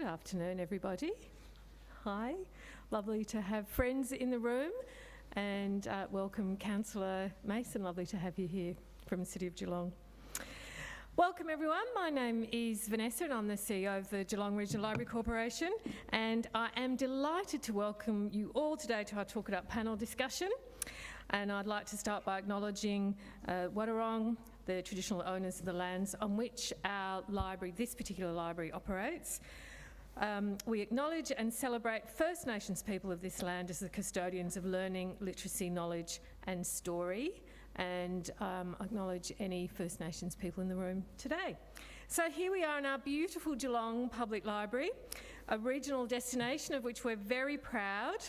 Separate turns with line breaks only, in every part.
Good afternoon, everybody. Hi. Lovely to have friends in the room, and welcome Councillor Mason. Lovely to have you here from the City of Geelong. Welcome everyone. My name is Vanessa and I'm the CEO of the Geelong Regional Library Corporation, and I am delighted to welcome you all today to our Talk It Up panel discussion. And I'd like to start by acknowledging Wadawurrung, the traditional owners of the lands on which our library, this particular library, operates. We acknowledge and celebrate First Nations people of this land as the custodians of learning, literacy, knowledge and story, and acknowledge any First Nations people in the room today. So here we are in our beautiful Geelong Public Library, a regional destination of which we're very proud.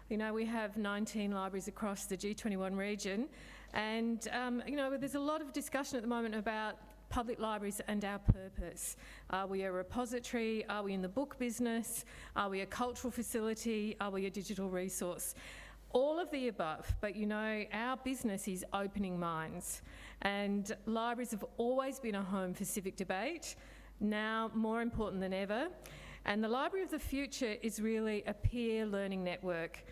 You know, we have 19 libraries across the G21 region, and you know, there's a lot of discussion at the moment about public libraries and our purpose. Are we a repository? Are we in the book business? Are we a cultural facility? Are we a digital resource? All of the above, but you know, our business is opening minds, and libraries have always been a home for civic debate, now more important than ever. And the Library of the Future is really a peer learning network.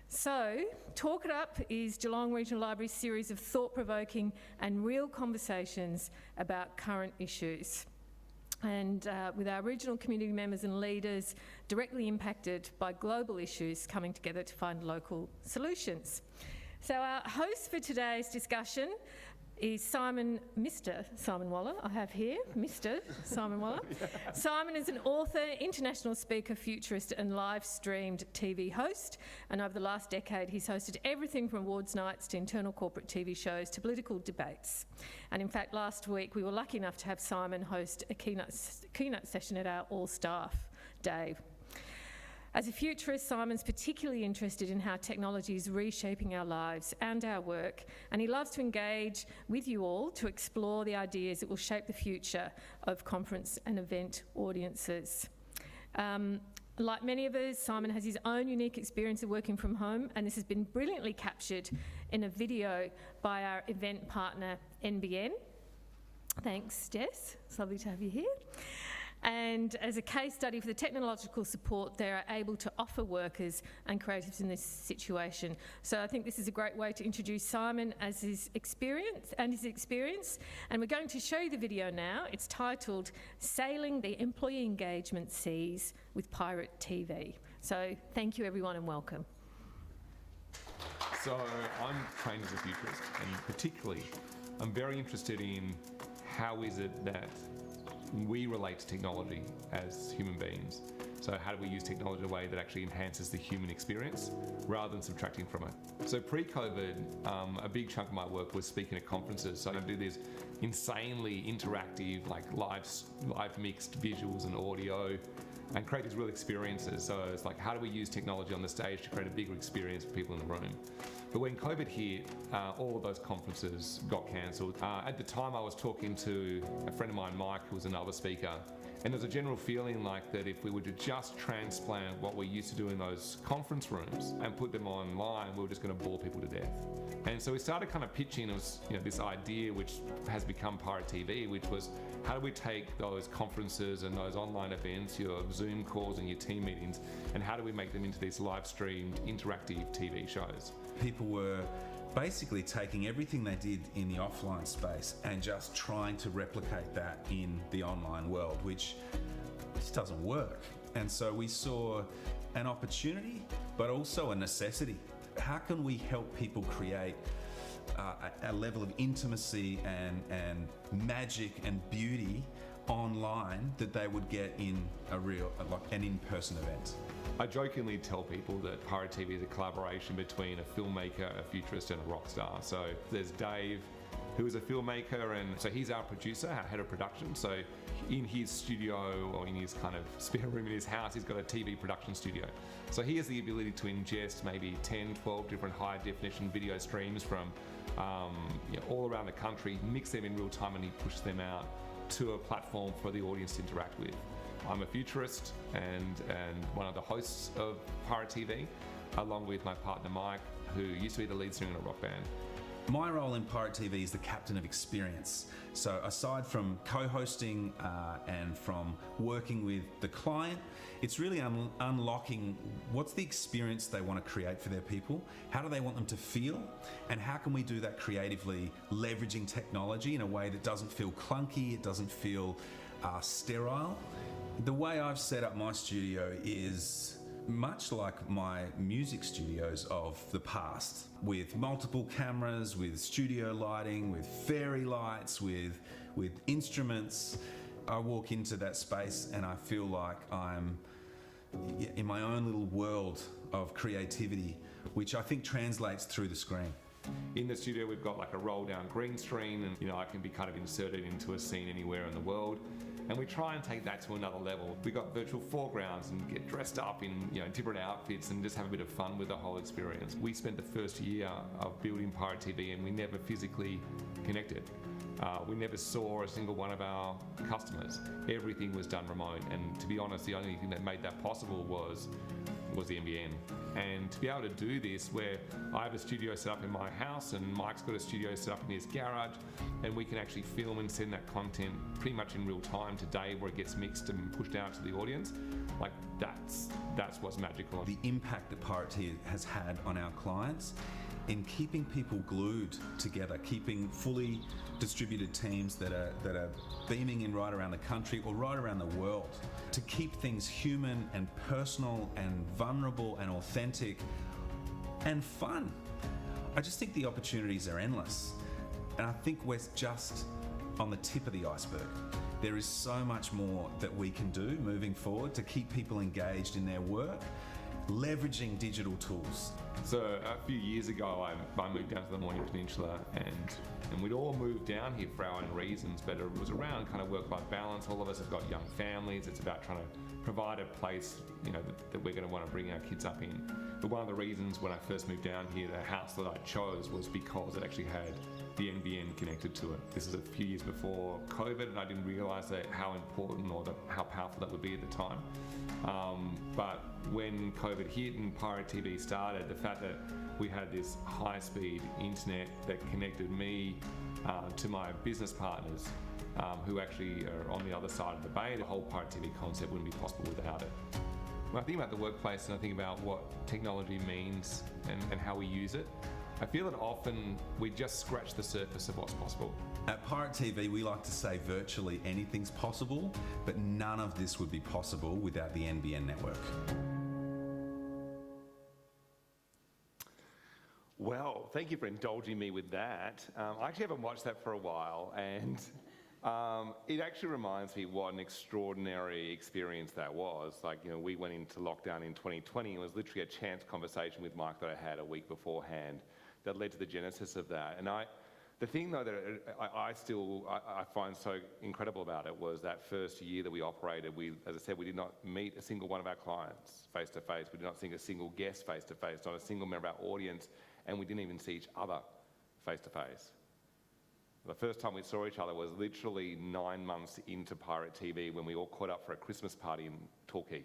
So, Talk It Up is Geelong Regional Library's series of thought-provoking and real conversations about current issues. And with our regional community members and leaders directly impacted by global issues coming together to find local solutions. So our host for today's discussion is Mr. Simon Waller, I have here, Mr. Simon Waller. Yeah. Simon is an author, international speaker, futurist and live-streamed TV host, and over the last decade he's hosted everything from awards nights to internal corporate TV shows to political debates. And in fact, last week we were lucky enough to have Simon host a keynote session at our all-staff day. As a futurist, Simon's particularly interested in how technology is reshaping our lives and our work, and he loves to engage with you all to explore the ideas that will shape the future of conference and event audiences. Like many of us, Simon has his own unique experience of working from home, and this has been brilliantly captured in a video by our event partner, NBN. Thanks, Jess. It's lovely to have you here. And as a case study for the technological support they are able to offer workers and creatives in this situation. So I think this is a great way to introduce Simon as his experience. And we're going to show you the video now. It's titled Sailing the Employee Engagement Seas with Pirate TV. So thank you everyone and welcome.
So I'm trained as a futurist, and particularly I'm very interested in how is it that we relate to technology as human beings. So how do we use technology in a way that actually enhances the human experience rather than subtracting from it? So pre-COVID, a big chunk of my work was speaking at conferences. So I do these insanely interactive, like live mixed visuals and audio, and create these real experiences. So it's like, how do we use technology on the stage to create a bigger experience for people in the room? But when COVID hit, all of those conferences got cancelled. At the time I was talking to a friend of mine, Mike, who was another speaker, and there's a general feeling like that if we were to just transplant what we used to do in those conference rooms and put them online, we were just going to bore people to death. And so we started kind of pitching this idea which has become Pirate TV, which was how do we take those conferences and those online events, your Zoom calls and your team meetings, and how do we make them into these live streamed interactive TV shows?
People were basically taking everything they did in the offline space and just trying to replicate that in the online world, which just doesn't work. And so we saw an opportunity, but also a necessity. How can we help people create a level of intimacy and magic and beauty online that they would get in an in-person event?
I jokingly tell people that Pirate TV is a collaboration between a filmmaker, a futurist and a rock star. So there's Dave, who is a filmmaker, and so he's our producer, our head of production. So in his studio or in his kind of spare room in his house, he's got a TV production studio. So he has the ability to ingest maybe 10, 12 different high definition video streams from all around the country, mix them in real time, and he pushes them out to a platform for the audience to interact with. I'm a futurist and one of the hosts of Pirate TV, along with my partner Mike, who used to be the lead singer in a rock band.
My role in Pirate TV is the captain of experience. So aside from co-hosting and from working with the client, it's really unlocking what's the experience they want to create for their people, how do they want them to feel, and how can we do that creatively, leveraging technology in a way that doesn't feel clunky, it doesn't feel sterile. The way I've set up my studio is much like my music studios of the past, with multiple cameras, with studio lighting, with fairy lights, with instruments. I walk into that space and I feel like I'm in my own little world of creativity, which I think translates through the screen.
In the studio, we've got like a roll-down green screen, and I can be kind of inserted into a scene anywhere in the world. And we try and take that to another level. We got virtual foregrounds and get dressed up in different outfits and just have a bit of fun with the whole experience. We spent the first year of building Pirate TV and we never physically connected. We never saw a single one of our customers. Everything was done remote, and to be honest, the only thing that made that possible was the NBN. And to be able to do this, where I have a studio set up in my house and Mike's got a studio set up in his garage, and we can actually film and send that content pretty much in real time today, where it gets mixed and pushed out to the audience, like that's what's magical.
The impact that Pirate TV has had on our clients in keeping people glued together, keeping fully distributed teams that are beaming in right around the country or right around the world, to keep things human and personal and vulnerable and authentic and fun. I just think the opportunities are endless, and I think we're just on the tip of the iceberg. There is so much more that we can do moving forward to keep people engaged in their work, leveraging digital tools.
So a few years ago, I moved down to the Mornington Peninsula, and we'd all moved down here for our own reasons, but it was around kind of work-life balance. All of us have got young families. It's about trying to provide a place, that we're going to want to bring our kids up in. But one of the reasons when I first moved down here, the house that I chose was because it actually had the NBN connected to it. This is a few years before COVID, and I didn't realise how important or how powerful that would be at the time. But when COVID hit and Pirate TV started, the fact that we had this high-speed internet that connected me to my business partners who actually are on the other side of the bay, the whole Pirate TV concept wouldn't be possible without it. When I think about the workplace and I think about what technology means and how we use it, I feel that often we just scratch the surface of what's possible.
At Pirate TV, we like to say virtually anything's possible, but none of this would be possible without the NBN network.
Well, thank you for indulging me with that. I actually haven't watched that for a while, and it actually reminds me what an extraordinary experience that was. We went into lockdown in 2020, and it was literally a chance conversation with Mike that I had a week beforehand that led to the genesis of that. And the thing though that I find so incredible about it was that first year that we operated, as I said, we did not meet a single one of our clients face to face. We did not see a single guest face to face, not a single member of our audience, and we didn't even see each other face to face. The first time we saw each other was literally 9 months into Pirate TV, when we all caught up for a Christmas party in Torquay.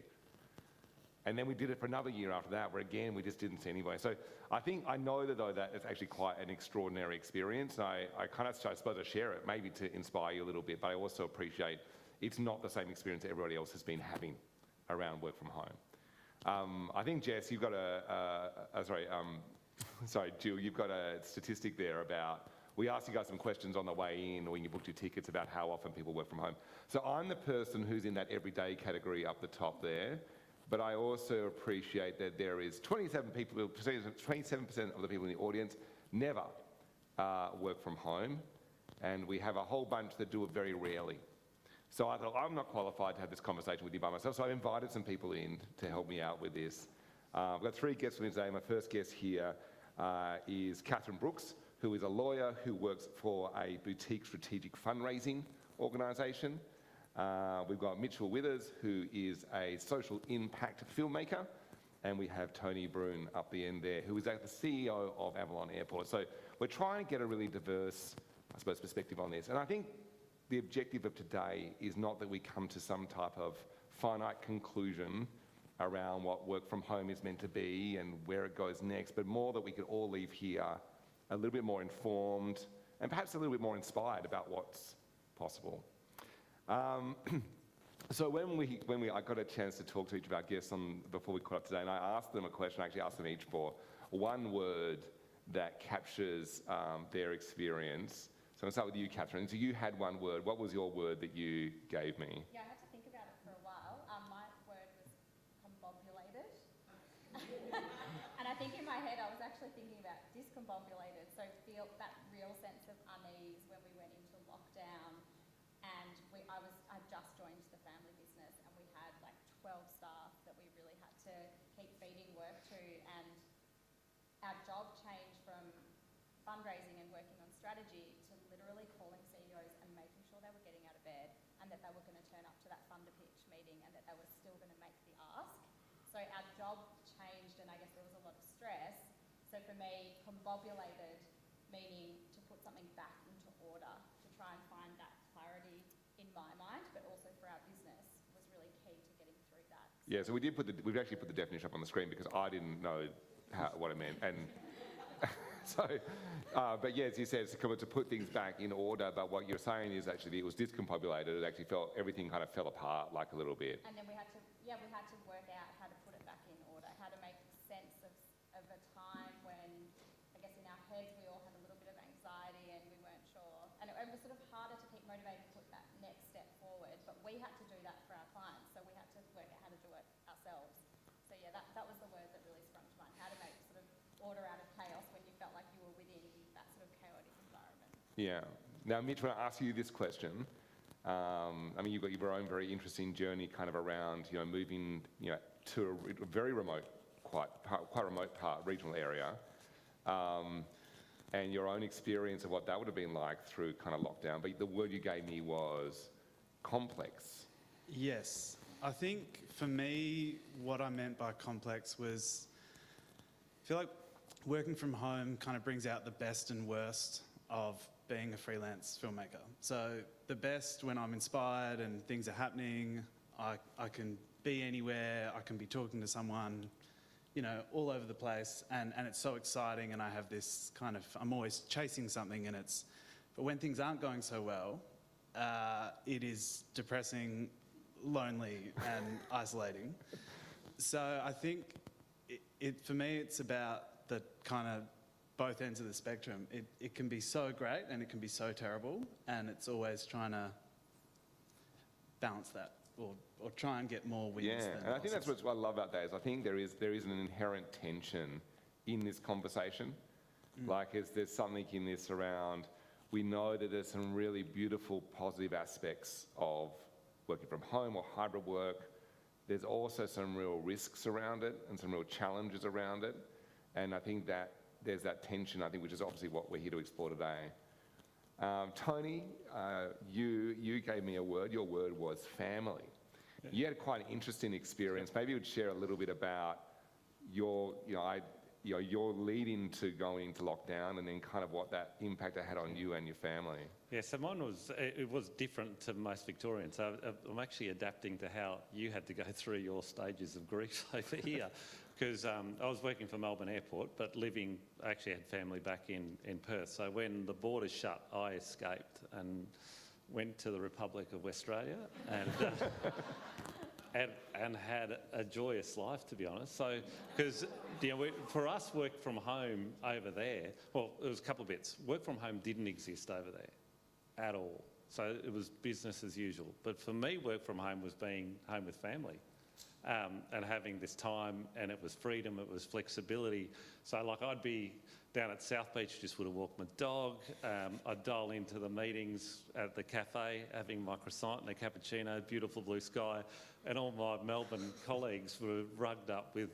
And then we did it for another year after that, where again, we just didn't see anybody. So I know that it's actually quite an extraordinary experience. And I suppose I share it maybe to inspire you a little bit, but I also appreciate it's not the same experience that everybody else has been having around work from home. I think, Jess, you've got Jill, you've got a statistic there about, we asked you guys some questions on the way in or when you booked your tickets about how often people work from home. So I'm the person who's in that everyday category up the top there. But I also appreciate that there is 27% of the people in the audience never work from home, and we have a whole bunch that do it very rarely. So I thought, I'm not qualified to have this conversation with you by myself, so I invited some people in to help me out with this. I've got 3 guests with me today. My first guest here is Catherine Brooks, who is a lawyer who works for a boutique strategic fundraising organisation. We've got Mitchell Withers, who is a social impact filmmaker, and we have Tony Brune up the end there, who is the CEO of Avalon Airport. So we're trying to get a really diverse, perspective on this. And I think the objective of today is not that we come to some type of finite conclusion around what work from home is meant to be and where it goes next, but more that we could all leave here a little bit more informed, and perhaps a little bit more inspired about what's possible. So I got a chance to talk to each of our guests before we caught up today, and I asked them a question. I actually asked them each for one word that captures their experience. So I'll start with you, Catherine. So you had one word. What was your word that you gave me?
Yeah, I had to think about it for a while. My word was combobulated. And I think in my head I was actually thinking about discombobulated, so feel that real sense of unease when we went into lockdown, and I just joined the family business, and we had like 12 staff that we really had to keep feeding work to, and our job changed from fundraising and working on strategy to literally calling CEOs and making sure they were getting out of bed and that they were going to turn up to that funder pitch meeting and that they were still going to make the ask. So our job changed, and I guess there was a lot of stress. So for me, combobulated, meaning to put something back into order, to try and find that clarity in my mind, but also for our business, was really key to getting through that.
Yeah, so we've actually put the definition up on the screen because I didn't know what it meant. And so, but yeah, as you said, it's to put things back in order, but what you're saying is actually it was discombobulated. It actually everything kind of fell apart like a little bit.
And then we had to work out how to put it back in order, how to make sense of a time when, I guess in our heads we all had a little bit of anxiety and we weren't sure. And it was sort of harder to keep motivated to put that next step forward, but we had to do that for our clients, so we had to work out how to do it ourselves. So yeah, that was the word that really sprung to mind, how to make sort of order out of chaos when you felt like you were within that sort of chaotic environment.
Yeah. Now, Mitch, when I ask you this question, I mean, you've got your own very interesting journey kind of around, moving, to a very remote, quite remote regional area, and your own experience of what that would have been like through kind of lockdown. But the word you gave me was complex.
Yes. I think for me, what I meant by complex was, I feel like working from home kind of brings out the best and worst of being a freelance filmmaker. So the best when I'm inspired and things are happening, I can be anywhere, I can be talking to someone, all over the place, and it's so exciting, and I have this kind of, I'm always chasing something, but when things aren't going so well, it is depressing, lonely and isolating. So I think for me, it's about the kind of both ends of the spectrum. It can be so great and it can be so terrible, and it's always trying to balance that or try and get more wins.
Yeah, and I think that's what I love about that is I think there is an inherent tension in this conversation. Like there's something in this around, we know that there's some really beautiful positive aspects of working from home or hybrid work. There's also some real risks around it and some real challenges around it. And I think that there's that tension, I think, which is obviously what we're here to explore today. Tony, you gave me a word. Your word was family. Yeah. You had quite an interesting experience. Maybe you would share a little bit about your lead into going into lockdown and then kind of what that impact it had on you and your family.
Yeah, so mine was different to most Victorians. So I'm actually adapting to how you had to go through your stages of grief over here. Because I was working for Melbourne Airport, but I actually had family back in Perth. So when the borders shut, I escaped and went to the Republic of Australia and had a joyous life, to be honest. So, because for us, work from home over there, well, it was a couple of bits. Work from home didn't exist over there at all. So it was business as usual. But for me, work from home was being home with family. And having this time, and it was freedom, it was flexibility. So like I'd be down at South Beach, just would have walked my dog. I'd dial into the meetings at the cafe, having my croissant and a cappuccino, beautiful blue sky. And all my Melbourne colleagues were rugged up with,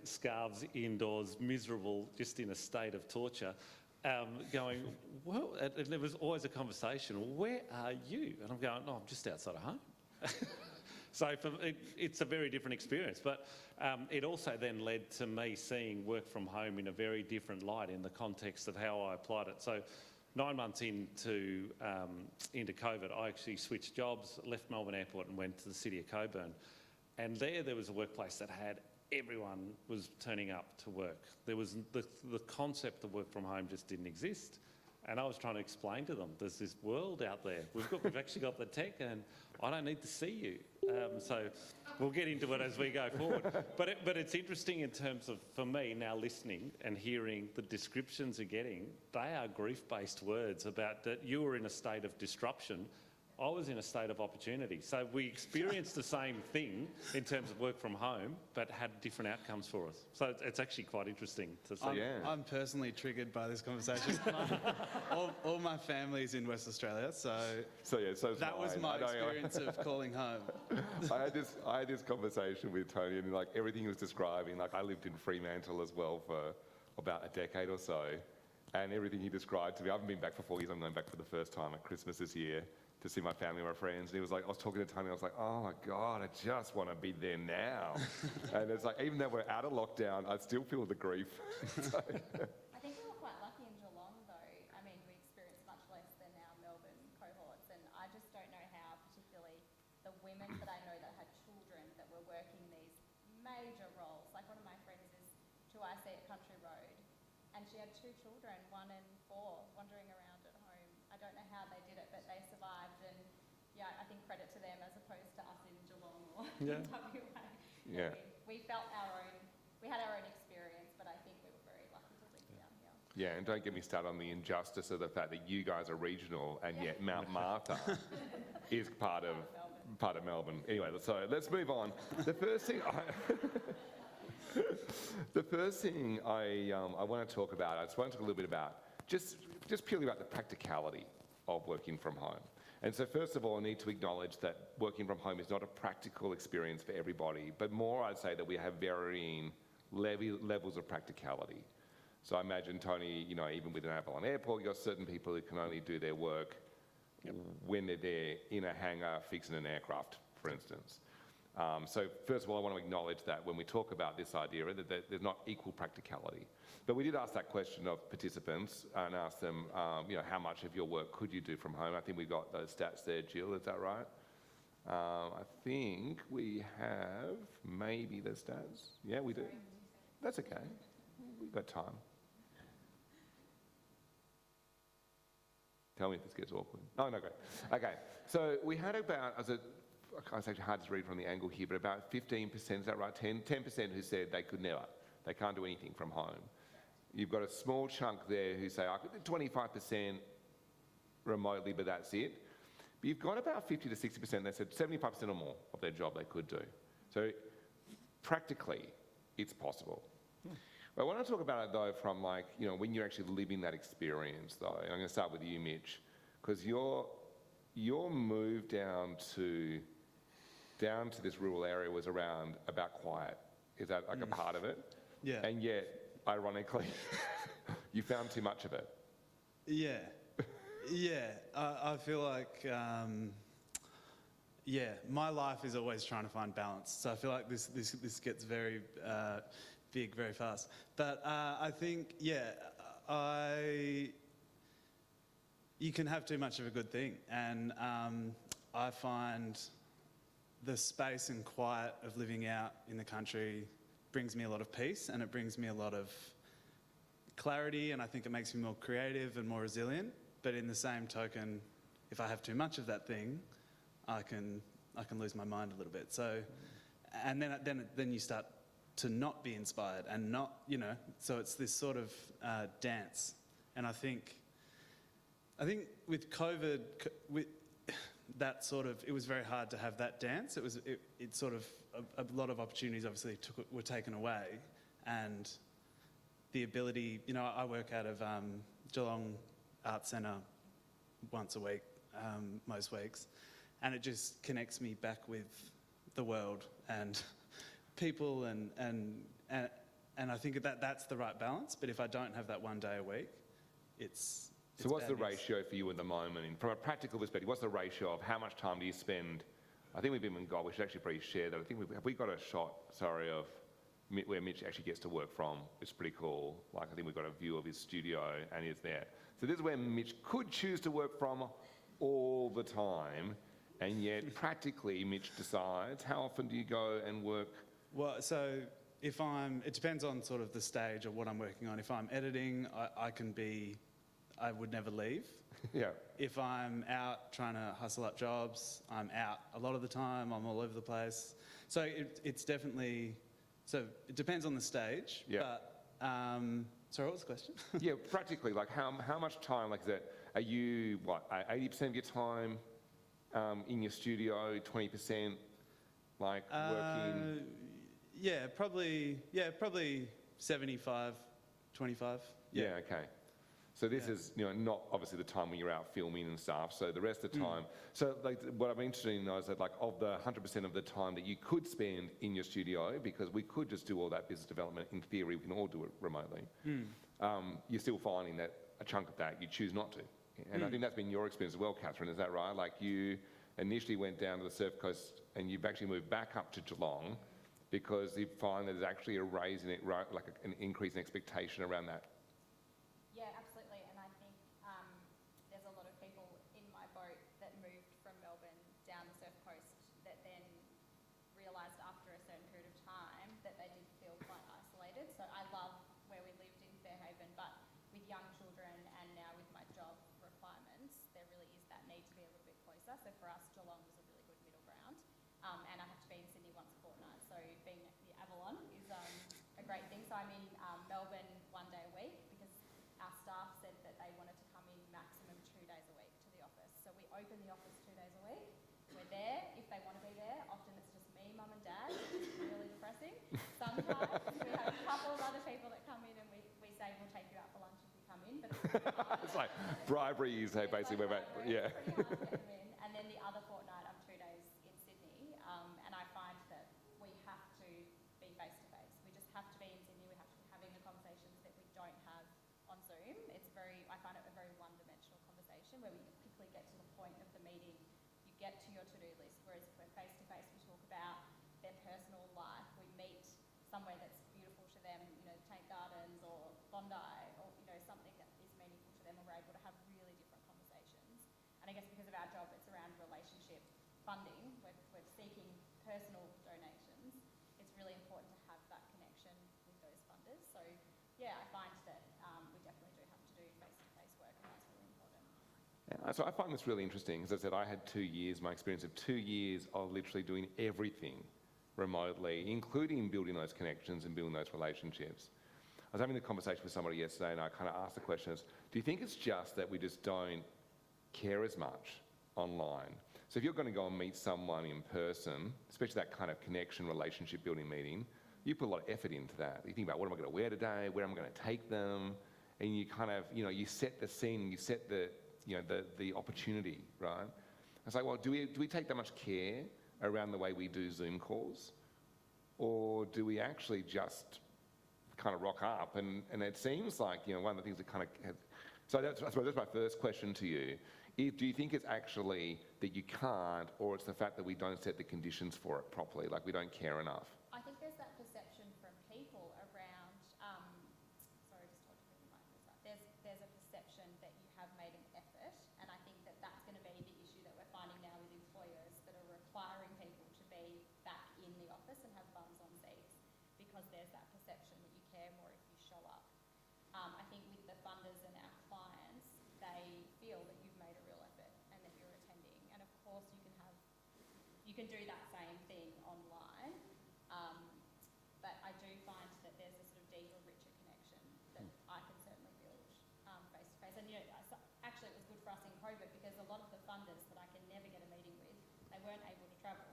scarves indoors, miserable, just in a state of torture. Going, well, and there was always a conversation, where are you? And I'm going, I'm just outside of home. So it's a very different experience, but it also then led to me seeing work from home in a very different light in the context of how I applied it. So 9 months into COVID, I actually switched jobs, left Melbourne Airport and went to the city of Cockburn. And there was a workplace that had everyone was turning up to work. There was the concept of work from home just didn't exist. And I was trying to explain to them, there's this world out there. We've actually got the tech, and I don't need to see you. So we'll get into it as we go forward. But it's interesting in terms of, for me, now listening and hearing the descriptions you're getting, they are grief-based words about that you were in a state of disruption. I was in a state of opportunity. So we experienced the same thing in terms of work from home, but had different outcomes for us. So it's actually quite interesting to see.
I'm personally triggered by this conversation. all my family's in West Australia, so that was my experience of calling home.
I had this conversation with Tony, and like everything he was describing, like I lived in Fremantle as well for about a decade or so, and everything he described to me, I haven't been back for 4 years, I'm going back for the first time at Christmas this year to see my family and my friends. And he was like, I was talking to Tony, I was like, oh my God, I just want to be there now. And it's like, even though we're out of lockdown, I still feel the grief. So,
I think we were quite lucky in Geelong though. I mean, we experienced much less than our Melbourne cohorts, and I just don't know how, particularly the women that I know that had children that were working these major roles. Like one of my friends is 2IC at Country Road, and she had 2 children, 1 and 4, wandering around at home. I don't know how they did it, but they survived, and yeah, I think credit to them as opposed to us in Geelong or WA.
yeah.
We felt we had our own experience, but I think we were very lucky to live down here.
Yeah, and don't get me started on the injustice of the fact that you guys are regional and yet Mount Martha is part of Melbourne. Anyway, so let's move on. The first thing I want to talk about, I just want to talk a little bit about just purely about the practicality of working from home. And so first of all, I need to acknowledge that working from home is not a practical experience for everybody, but more I'd say that we have varying levels of practicality. So I imagine, Tony, you know, even with an Avalon Airport, you've got certain people who can only do their work when they're there in a hangar fixing an aircraft, for instance. So first of all, I want to acknowledge that when we talk about this idea, that there's not equal practicality. But we did ask that question of participants and ask them, you know, how much of your work could you do from home? I think we got those stats there, Jill, is that right? I think we have maybe the stats. Yeah, we do. That's okay. We've got time. Tell me if this gets awkward. Oh, no, great. Okay, so we had about, it's actually hard to read from the angle here, but about 15%, is that right? 10% who said they could never. They can't do anything from home. You've got a small chunk there who say, I could do 25% remotely, but that's it. But you've got about 50 to 60% that said 75% or more of their job they could do. So practically, it's possible. But I want to talk about it though from like, you know, when you're actually living that experience though. And I'm going to start with you, Mitch, because your move down to this rural area was around about quiet. Is that like a part of it?
Yeah.
And yet, ironically, you found too much of it.
Yeah. Yeah. I feel like, my life is always trying to find balance. So I feel like this gets very big very fast. But I think, you can have too much of a good thing. And I find the space and quiet of living out in the country brings me a lot of peace, and it brings me a lot of clarity, and I think it makes me more creative and more resilient. But in the same token, if I have too much of that thing, I can lose my mind a little bit. So, and then you start to not be inspired and not, you know. So it's this sort of dance. And I think with COVID, that sort of, it was very hard to have that dance. It sort of, a lot of opportunities obviously were taken away, and the ability, you know, I work out of Geelong Arts Centre once a week, most weeks, and it just connects me back with the world and people, and I think that's the right balance. But if I don't have that one day a week, it's
so what's the ratio for you at the moment? And from a practical perspective, what's the ratio of how much time do you spend? I think we've even got, we should actually probably share that. I think we got a shot, of where Mitch actually gets to work from. It's pretty cool. Like, I think we've got a view of his studio and he's there. So this is where Mitch could choose to work from all the time, and yet practically Mitch decides. How often do you go and work?
Well, so it depends on sort of the stage or what I'm working on. If I'm editing, I would never leave.
Yeah.
If I'm out trying to hustle up jobs, I'm out a lot of the time. I'm all over the place. So it's definitely, so it depends on the stage.
Yeah.
But, sorry, what was the question?
Yeah, practically, like how much time, like is that, are you, 80% of your time in your studio, 20% like working?
Yeah, probably 75, 25.
Yeah, okay. So this is, not obviously the time when you're out filming and stuff. So the rest of the time. So like what I'm interested in though is that like of the 100% of the time that you could spend in your studio, because we could just do all that business development, in theory, we can all do it remotely. You're still finding that a chunk of that you choose not to. And I think that's been your experience as well, Catherine, is that right? Like you initially went down to the Surf Coast and you've actually moved back up to Geelong because you find that there's actually a raise in it, like an increase in expectation around that.
Yeah, absolutely. And I think there's a lot of people in my boat that moved from Melbourne down the Surf Coast that then realised after a certain period of time that they did feel quite isolated. So I love where we lived in Fairhaven, but with young children and now with my job requirements, there really is that need to be a little bit closer. So for us, Geelong was a really good middle ground. And I have to be in Sydney once a fortnight, so being at the Avalon is a great thing. So I'm in Melbourne 1 day a week because our staff said that they wanted to come in maximum 2 days a week to the office. So we open the office 2 days a week. We're there if they want to be there. Often it's just me, mum and dad, which is really depressing. Sometimes we have a couple of other people that come in and we say we'll take you out for lunch if you come in, but it's really hard.
It's like bribery, you say, basically.
Like
Yeah.
It's pretty hard to get them in. And then the other fortnight, I'm 2 days in Sydney, and I find that we have to be face to face. We just have to be in Sydney. We have to be having the conversations that we don't have on Zoom. I find it a very one-dimensional conversation where we quickly get to the point of the meeting. You get to your to-do list, whereas if we're face to face, we talk about their personal life. We meet somewhere that's beautiful to them, Tank Gardens or Bondi, or something that is meaningful to them, and we're able to have really different conversations. And I guess because of our job, it's around relationship funding. We're seeking personal donations. It's really important to have that connection with those funders. So yeah, I find that we definitely do have to do face-to-face work, and that's really important.
Yeah, so I find this really interesting. As I said, I had 2 years, my experience of 2 years of literally doing everything remotely, including building those connections and building those relationships. I was having a conversation with somebody yesterday and I kind of asked the question, do you think it's just that we just don't care as much online? So if you're going to go and meet someone in person, especially that kind of connection, relationship building meeting, you put a lot of effort into that. You think about what am I going to wear today, where am I going to take them, and you kind of, you set the scene, you set the opportunity, right? It's like, well, do we take that much care around the way we do Zoom calls? Or do we actually just kind of rock up? And it seems like, one of the things that kind of... So I suppose that's my first question to you. Do you think it's actually that you can't, or it's the fact that we don't set the conditions for it properly, like we don't care enough?
I think there's that perception from people around, sorry, just hold your mic for a sec. There's a perception that you have made an effort, and I think that that's going to be the issue that we're finding now with employers that are requiring people to be back in the office and have bums on seats, because there's that perception that you care more if you show up. I think with the funders and our clients, they feel that you've made a real effort and that you're attending, and of course you can do that same thing online. But I do find that there's a sort of deeper, richer connection that I can certainly build face to face. And actually it was good for us in COVID because a lot of the funders that I can never get a meeting with, they weren't able to travel.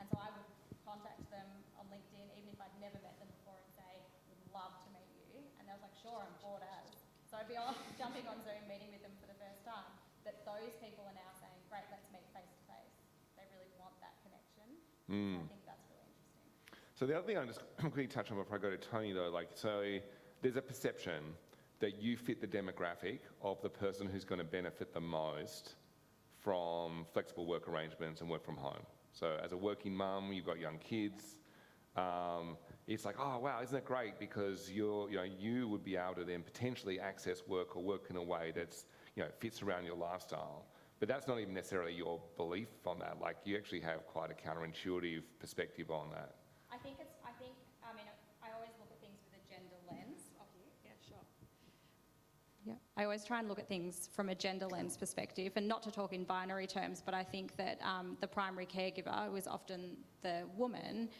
And so I would contact them on LinkedIn, even if I'd never met them before, and say, would love to meet you. And they was like, sure, I'm bored as. So I'd be jumping on Zoom, meeting with them for the first time. But those people are now saying, great, let's meet face to face. They really want that connection. So I think that's really interesting.
So the other thing I just quickly touch on before I go to Tony though, so there's a perception that you fit the demographic of the person who's going to benefit the most from flexible work arrangements and work from home. So as a working mum, you've got young kids, it's like, oh wow, isn't it great? Because you would be able to then potentially access work or work in a way that's, fits around your lifestyle. But that's not even necessarily your belief on that. Like you actually have quite a counterintuitive perspective on that.
I Yeah, I always try and look at things from a gender lens perspective, and not to talk in binary terms, but I think that the primary caregiver, who is often the woman,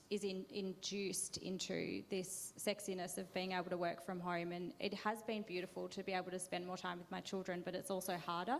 is induced into this sexiness of being able to work from home. And it has been beautiful to be able to spend more time with my children, but it's also harder.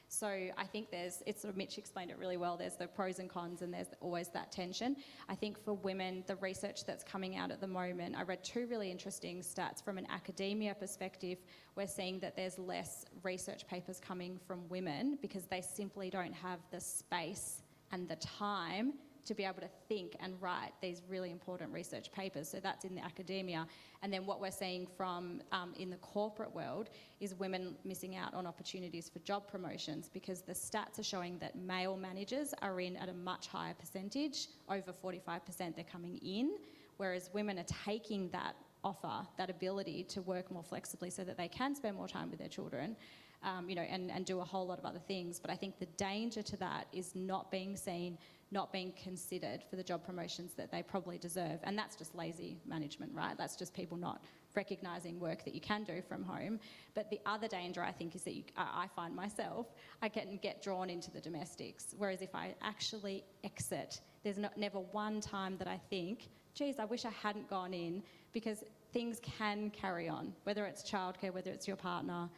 So I think it's sort of, Mitch explained it really well, there's the pros and cons and there's always that tension. I think for women, the research that's coming out at the moment, I read 2 really interesting stats from an academia perspective. We're seeing that there's less research papers coming from women because they simply don't have the space and the time to be able to think and write these really important research papers. So that's in the academia. And then what we're seeing from in the corporate world is women missing out on opportunities for job promotions, because the stats are showing that male managers are in at a much higher percentage, over 45% they're coming in, whereas women are taking that offer, that ability to work more flexibly so that they can spend more time with their children, and do a whole lot of other things. But I think the danger to that is not being seen, not being considered for the job promotions that they probably deserve. And that's just lazy management, right? That's just people not recognising work that you can do from home. But the other danger, I think, is that I find myself, I can get drawn into the domestics. Whereas if I actually exit, there's never one time that I think, geez, I wish I hadn't gone in, because things can carry on, whether it's childcare, whether it's your partner.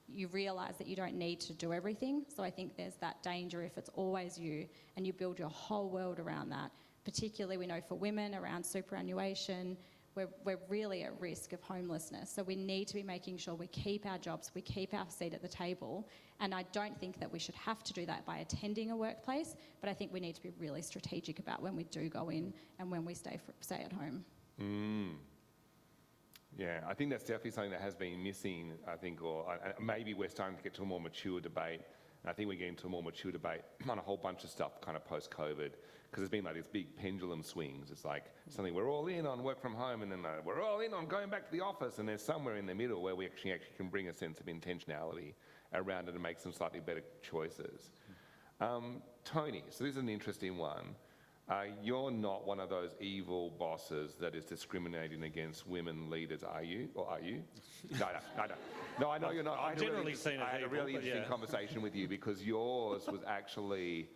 You realise that you don't need to do everything. So I think there's that danger if it's always you and you build your whole world around that. Particularly, we know for women around superannuation, we're really at risk of homelessness. So we need to be making sure we keep our jobs, we keep our seat at the table. And I don't think that we should have to do that by attending a workplace, but I think we need to be really strategic about when we do go in and when we stay at home.
Yeah, I think that's definitely something that has been missing, I think, or maybe we're starting to get to a more mature debate. And I think we're getting to a more mature debate on a whole bunch of stuff kind of post-COVID, because there's been like these big pendulum swings. It's like something we're all in on work from home, and then we're all in on going back to the office, and there's somewhere in the middle where we actually can bring a sense of intentionality around it and make some slightly better choices. Tony, so this is an interesting one. You're not one of those evil bosses that is discriminating against women leaders, are you? Or are you? No. No, I know you're not.
I've generally seen it.
I had a really interesting conversation with you, because yours was actually,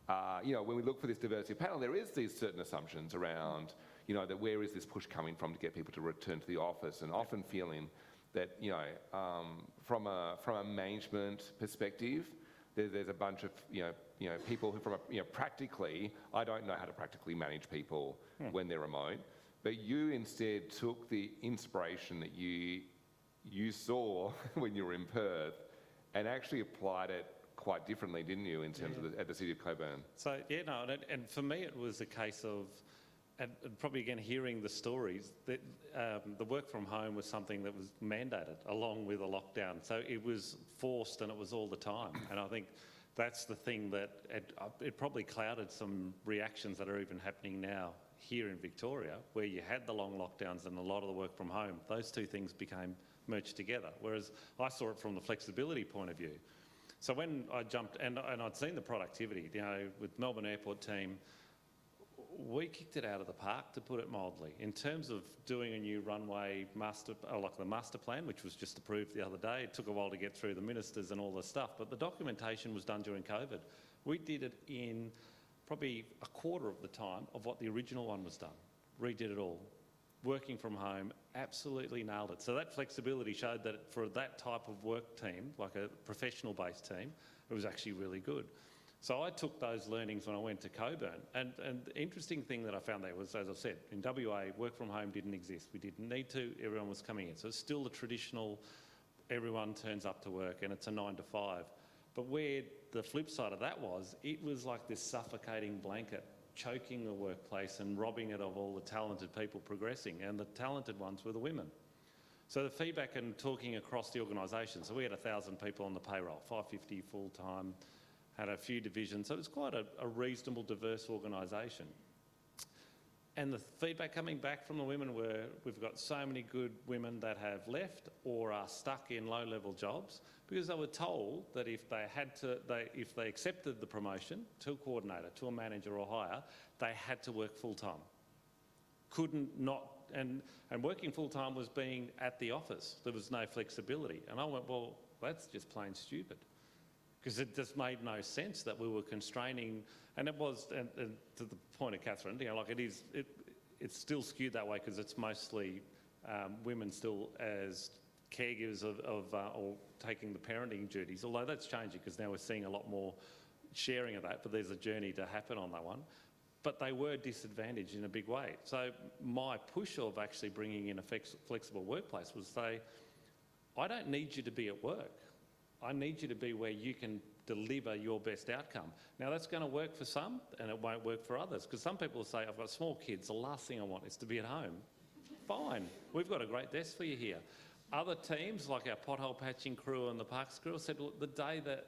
when we look for this diversity panel, there is these certain assumptions around, that where is this push coming from to get people to return to the office, and often feeling that, from a management perspective, there's a bunch of, people who practically, I don't know how to practically manage people when they're remote, but you instead took the inspiration that you saw when you were in Perth and actually applied it quite differently, didn't you, in terms of at the City of Cockburn?
So, and for me it was a case of, and probably again hearing the stories, that the work from home was something that was mandated along with a lockdown. So it was forced and it was all the time. And I think that's the thing that it probably clouded some reactions that are even happening now here in Victoria, where you had the long lockdowns and a lot of the work from home. Those two things became merged together, whereas I saw it from the flexibility point of view. So when I jumped, and I'd seen the productivity, with Melbourne Airport team, we kicked it out of the park, to put it mildly, in terms of doing a new runway the master plan, which was just approved the other day. It took a while to get through the ministers and all this stuff, but the documentation was done during COVID. We did it in probably a quarter of the time of what the original one was done. Redid it all. Working from home, absolutely nailed it. So that flexibility showed that for that type of work team, like a professional-based team, it was actually really good. So I took those learnings when I went to Cockburn. And the interesting thing that I found there was, as I said, in WA, work from home didn't exist. We didn't need to, everyone was coming in. So it's still the traditional, everyone turns up to work and it's a 9 to 5. But where the flip side of that was, it was like this suffocating blanket, choking the workplace and robbing it of all the talented people progressing. And the talented ones were the women. So the feedback and talking across the organisation, so we had 1,000 people on the payroll, 550 full-time, had a few divisions, so it was quite a reasonable, diverse organisation. And the feedback coming back from the women were, we've got so many good women that have left or are stuck in low-level jobs, because they were told that if they accepted the promotion to a coordinator, to a manager or higher, they had to work full-time. Couldn't not and working full-time was being at the office. There was no flexibility. And I went, well, that's just plain stupid. Because it just made no sense that we were constraining, and it was, and to the point of Catherine, like it's still skewed that way because it's mostly women still as caregivers or taking the parenting duties, although that's changing because now we're seeing a lot more sharing of that, but there's a journey to happen on that one. But they were disadvantaged in a big way. So my push of actually bringing in a flexible workplace was say, I don't need you to be at work. I need you to be where you can deliver your best outcome. Now that's going to work for some and it won't work for others, because some people say, I've got small kids, the last thing I want is to be at home. Fine, we've got a great desk for you here. Other teams, like our pothole patching crew and the parks crew, said, well, the day that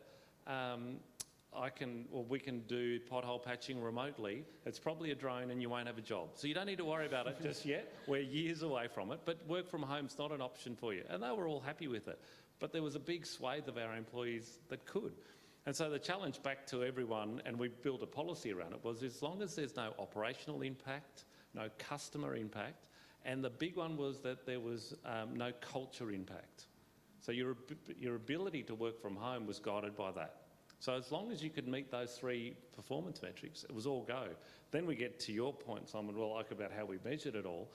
we can do pothole patching remotely, it's probably a drone and you won't have a job. So you don't need to worry about it just yet. We're years away from it, but work from home's not an option for you. And they were all happy with it. But there was a big swathe of our employees that could. And so the challenge back to everyone, and we built a policy around it, was as long as there's no operational impact, no customer impact, and the big one was that there was no culture impact. So your ability to work from home was guided by that. So as long as you could meet those three performance metrics, it was all go. Then we get to your point, Simon, about how we measured it all.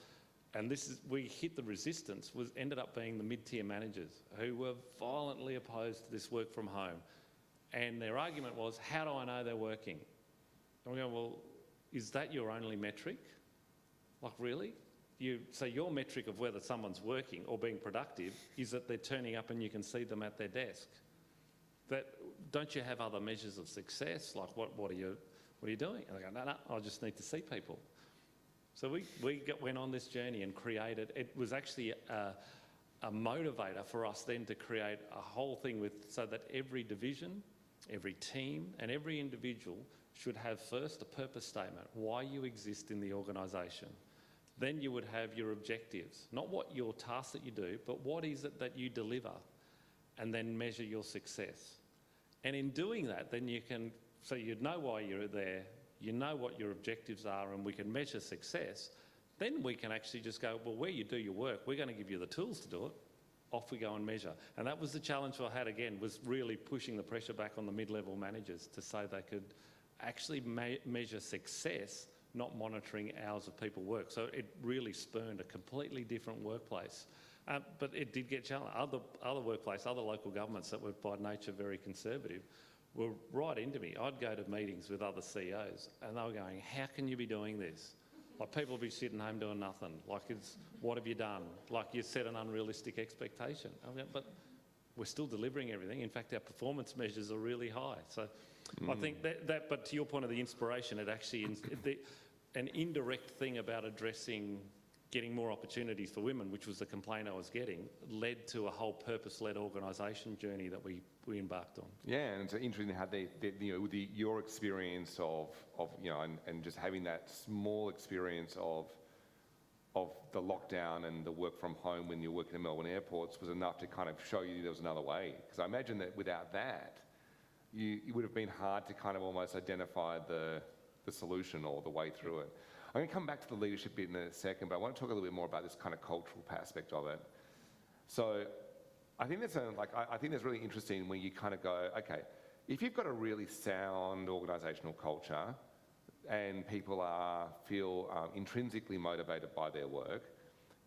And we hit the resistance, ended up being the mid-tier managers who were violently opposed to this work from home. And their argument was, how do I know they're working? And we go, well, is that your only metric? Like, really? So your metric of whether someone's working or being productive is that they're turning up and you can see them at their desk. Don't you have other measures of success? Like, what are you doing? And they go, no, I just need to see people. So we went on this journey and created, it was actually a motivator for us then to create a whole thing so that every division, every team and every individual should have first a purpose statement, why you exist in the organisation. Then you would have your objectives, not what your tasks that you do, but what is it that you deliver, and then measure your success. And in doing that, then so you'd know why you're there, you know what your objectives are, and we can measure success. Then we can actually just go, well, where you do your work, we're going to give you the tools to do it. Off we go and measure. And that was the challenge I had again, was really pushing the pressure back on the mid-level managers to say they could actually measure success, not monitoring hours of people work. So it really spurned a completely different workplace. But it did get challenged. Other workplaces, other local governments that were by nature very conservative were right into me. I'd go to meetings with other CEOs and they were going, how can you be doing this? Like, people will be sitting home doing nothing. Like, what have you done? Like, you set an unrealistic expectation. I'm going, but we're still delivering everything. In fact, our performance measures are really high. So I think that, but to your point of the inspiration, it actually, an indirect thing about addressing getting more opportunities for women, which was the complaint I was getting, led to a whole purpose-led organisation journey that we embarked on.
Yeah, and it's interesting how your experience of and just having that small experience of the lockdown and the work from home when you're working in Melbourne airports was enough to kind of show you there was another way. Because I imagine that without that, it would have been hard to kind of almost identify the solution or the way through it. I'm going to come back to the leadership bit in a second, but I want to talk a little bit more about this kind of cultural aspect of it. So I think that's really interesting when you kind of go, okay, if you've got a really sound organisational culture and people feel intrinsically motivated by their work,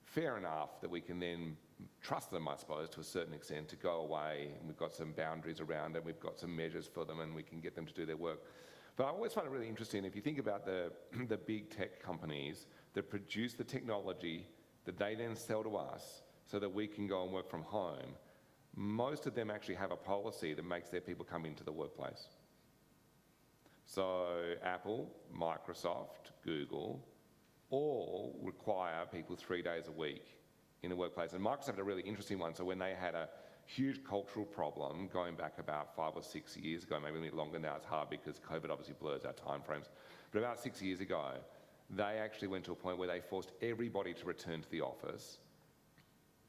fair enough that we can then trust them, I suppose, to a certain extent to go away, and we've got some boundaries around it, we've got some measures for them, and we can get them to do their work. But I always find it really interesting, if you think about the big tech companies that produce the technology that they then sell to us so that we can go and work from home, most of them actually have a policy that makes their people come into the workplace. So Apple, Microsoft, Google, all require people 3 days a week in the workplace. And Microsoft had a really interesting one. So when they had a huge cultural problem going back about 5 or 6 years ago, maybe a bit longer now, it's hard because COVID obviously blurs our timeframes. But about 6 years ago, they actually went to a point where they forced everybody to return to the office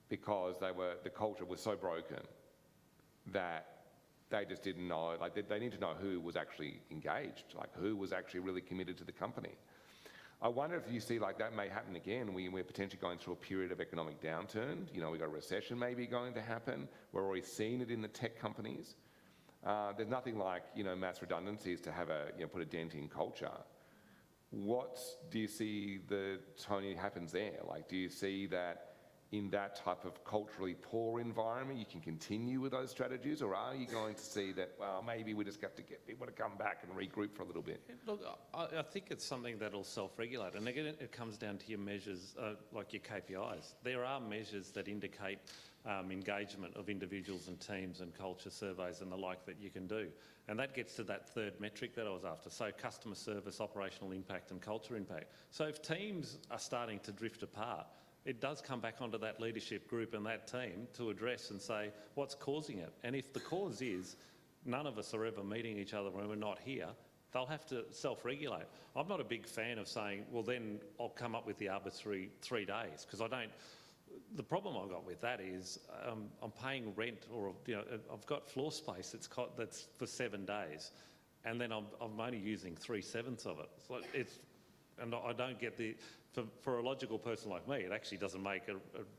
because the culture was so broken that they just didn't know, like they need to know who was actually engaged, like who was actually really committed to the company. I wonder if you see like that may happen again. We're potentially going through a period of economic downturn. You know, we've got a recession maybe going to happen. We're already seeing it in the tech companies. There's nothing like, you know, mass redundancies to have put a dent in culture. What do you see Tony, happens there? Like, do you see that in that type of culturally poor environment, you can continue with those strategies, or are you going to see that, well, maybe we just have to get people to come back and regroup for a little bit?
Look, I think it's something that'll self-regulate, and again, it comes down to your measures, like your KPIs. There are measures that indicate engagement of individuals and teams and culture surveys and the like that you can do. And that gets to that third metric that I was after. So customer service, operational impact and culture impact. So if teams are starting to drift apart, it does come back onto that leadership group and that team to address and say, what's causing it? And if the cause is none of us are ever meeting each other when we're not here, they'll have to self-regulate. I'm not a big fan of saying, well, then I'll come up with the arbitrary 3 days, because I don't. The problem I've got with that is I'm paying rent, or I've got floor space that's for 7 days, and then I'm only using 3/7 of it. And I don't get for a logical person like me, it actually doesn't make a